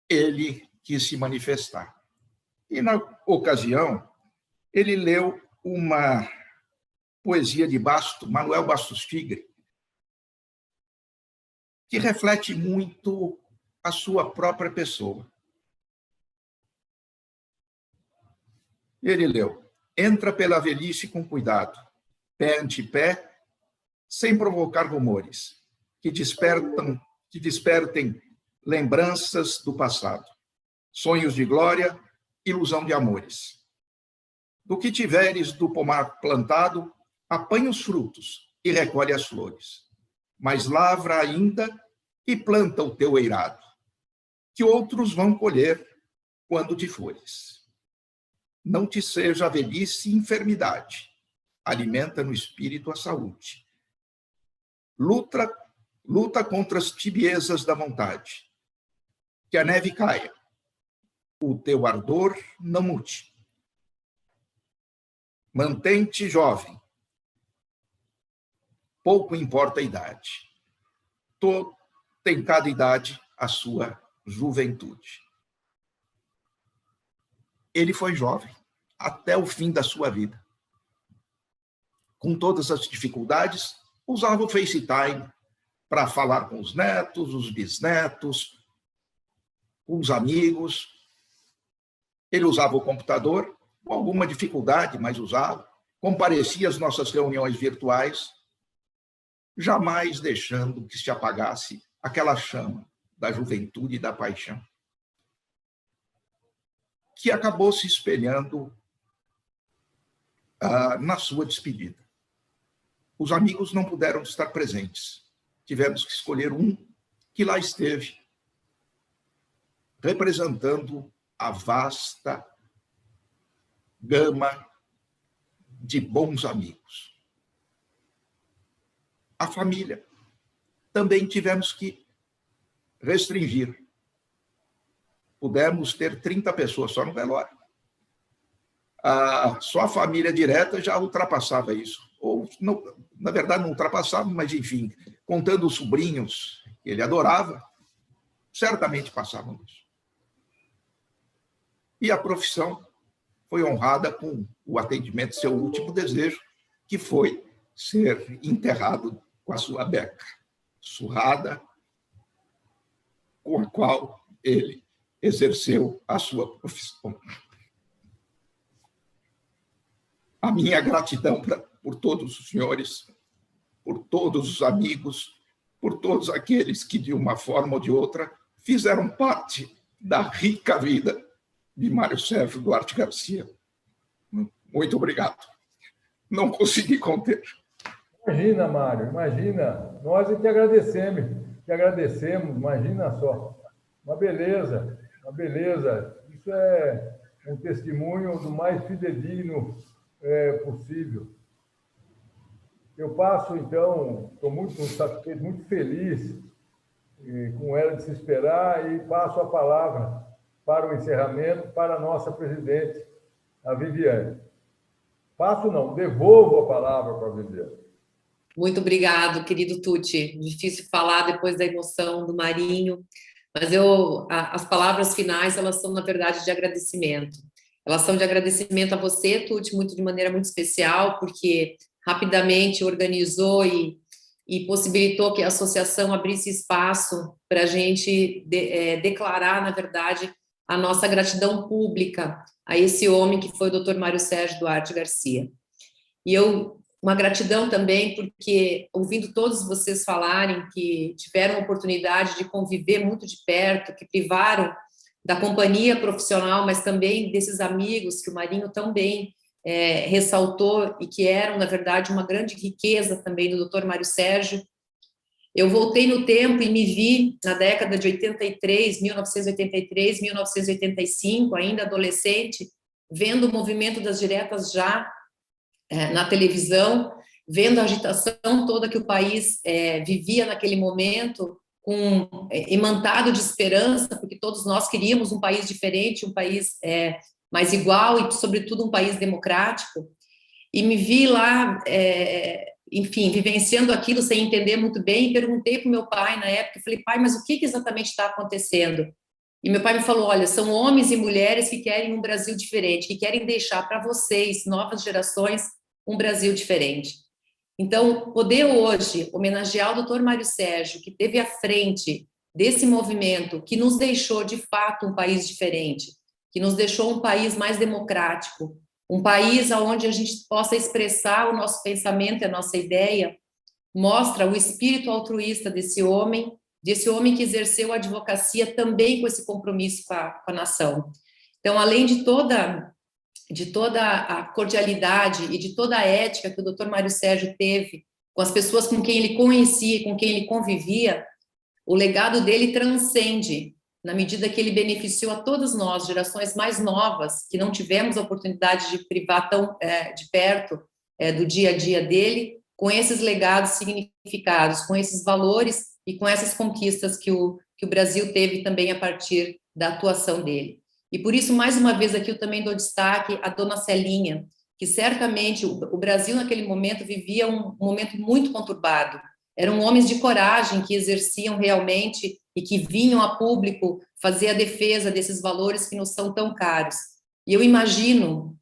ele quis se manifestar. E, na ocasião, ele leu uma poesia de Manuel Bastos Tigre, que reflete muito a sua própria pessoa. Ele leu: entra pela velhice com cuidado, pé ante pé, sem provocar rumores, que despertem lembranças do passado, sonhos de glória, ilusão de amores. Do que tiveres do pomar plantado, apanha os frutos e recolhe as flores, mas lavra ainda e planta o teu eirado, que outros vão colher quando te fores. Não te seja a velhice enfermidade, alimenta no espírito a saúde. Luta contra as tibiezas da vontade, que a neve caia, o teu ardor não mude. Mantém-te jovem, pouco importa a idade. Tem cada idade a sua juventude. Ele foi jovem até o fim da sua vida. Com todas as dificuldades, usava o FaceTime para falar com os netos, os bisnetos, com os amigos. Ele usava o computador, com alguma dificuldade, mas usava. Comparecia às nossas reuniões virtuais, jamais deixando que se apagasse aquela chama da juventude e da paixão, que acabou se espelhando na sua despedida. Os amigos não puderam estar presentes. Tivemos que escolher um que lá esteve, representando a vasta gama de bons amigos. A família. Também tivemos que restringir. Pudemos ter 30 pessoas só no velório. Só a família direta já ultrapassava isso. Ou, não, na verdade, não ultrapassava, mas, enfim, contando os sobrinhos que ele adorava, certamente passavam isso. E a profissão foi honrada com o atendimento do seu último desejo, que foi ser enterrado com a sua beca surrada, com a qual ele exerceu a sua profissão. A minha gratidão por todos os senhores, por todos os amigos, por todos aqueles que, de uma forma ou de outra, fizeram parte da rica vida de Mário Sérgio Duarte Garcia. Muito obrigado. Não consegui conter. Imagina, Mário, imagina. Nós é que agradecemos, imagina só. Uma beleza. Isso é um testemunho do mais fidedigno possível. Eu passo, então, estou muito satisfeito, muito feliz com ela de se esperar e passo a palavra para o encerramento para a nossa presidente, a Viviane. Devolvo a palavra para a Viviane. Muito obrigado, querido Tucci. Difícil falar depois da emoção do Marinho, mas as palavras finais, elas são, na verdade, de agradecimento. Elas são de agradecimento a você, Tucci, de maneira muito especial, porque rapidamente organizou e possibilitou que a associação abrisse espaço para a gente declarar, na verdade, a nossa gratidão pública a esse homem que foi o Dr. Mário Sérgio Duarte Garcia. E uma gratidão também porque, ouvindo todos vocês falarem que tiveram a oportunidade de conviver muito de perto, que privaram da companhia profissional, mas também desses amigos que o Marinho tão bem ressaltou e que eram, na verdade, uma grande riqueza também do Dr. Mário Sérgio. Eu voltei no tempo e me vi na década de 1983, 1985, ainda adolescente, vendo o movimento das diretas já na televisão, vendo a agitação toda que o país vivia naquele momento, imantado de esperança, porque todos nós queríamos um país diferente, um país mais igual e, sobretudo, um país democrático. E me vi lá, enfim, vivenciando aquilo sem entender muito bem, e perguntei para o meu pai na época, falei, pai, mas o que exatamente está acontecendo? E meu pai me falou, olha, são homens e mulheres que querem um Brasil diferente, que querem deixar para vocês, novas gerações, um Brasil diferente. Então, poder hoje homenagear o Dr. Mário Sérgio, que esteve à frente desse movimento, que nos deixou, de fato, um país diferente, que nos deixou um país mais democrático, um país onde a gente possa expressar o nosso pensamento e a nossa ideia, mostra o espírito altruísta desse homem que exerceu a advocacia também com esse compromisso com a nação. Então, além de toda a cordialidade e de toda a ética que o Dr. Mário Sérgio teve com as pessoas com quem ele conhecia, com quem ele convivia, o legado dele transcende, na medida que ele beneficiou a todos nós, gerações mais novas, que não tivemos a oportunidade de privar tão de perto do dia a dia dele, com esses legados significados, com esses valores e com essas conquistas que o Brasil teve também a partir da atuação dele. E por isso, mais uma vez aqui, eu também dou destaque à dona Celinha, que certamente o Brasil naquele momento vivia um momento muito conturbado. Eram homens de coragem que exerciam realmente e que vinham a público fazer a defesa desses valores que nos são tão caros. E eu imagino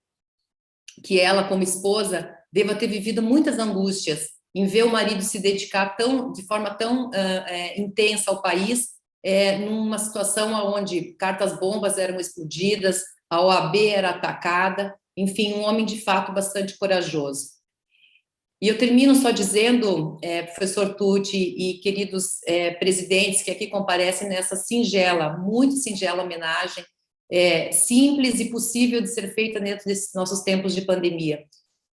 que ela, como esposa, deva ter vivido muitas angústias em ver o marido se dedicar de forma tão intensa ao país, numa situação onde cartas-bombas eram explodidas, a OAB era atacada, enfim, um homem de fato bastante corajoso. E eu termino só dizendo, professor Tucci e queridos presidentes que aqui comparecem nessa singela, muito singela homenagem, simples e possível de ser feita dentro desses nossos tempos de pandemia,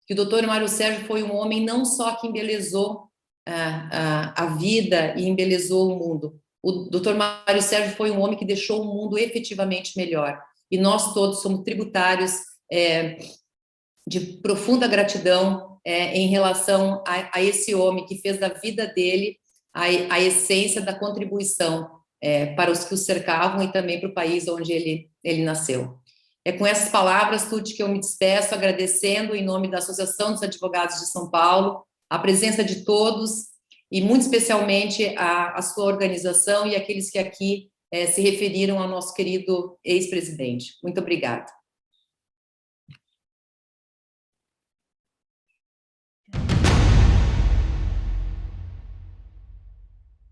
que o Dr. Mário Sérgio foi um homem não só que embelezou a vida e embelezou o mundo. O Dr. Mário Sérgio foi um homem que deixou o mundo efetivamente melhor. E nós todos somos tributários de profunda gratidão em relação a esse homem que fez da vida dele a essência da contribuição para os que o cercavam e também para o país onde ele nasceu. É com essas palavras, Tucci, que eu me despeço, agradecendo em nome da Associação dos Advogados de São Paulo, a presença de todos e muito especialmente a sua organização e aqueles que aqui se referiram ao nosso querido ex-presidente. Muito obrigada.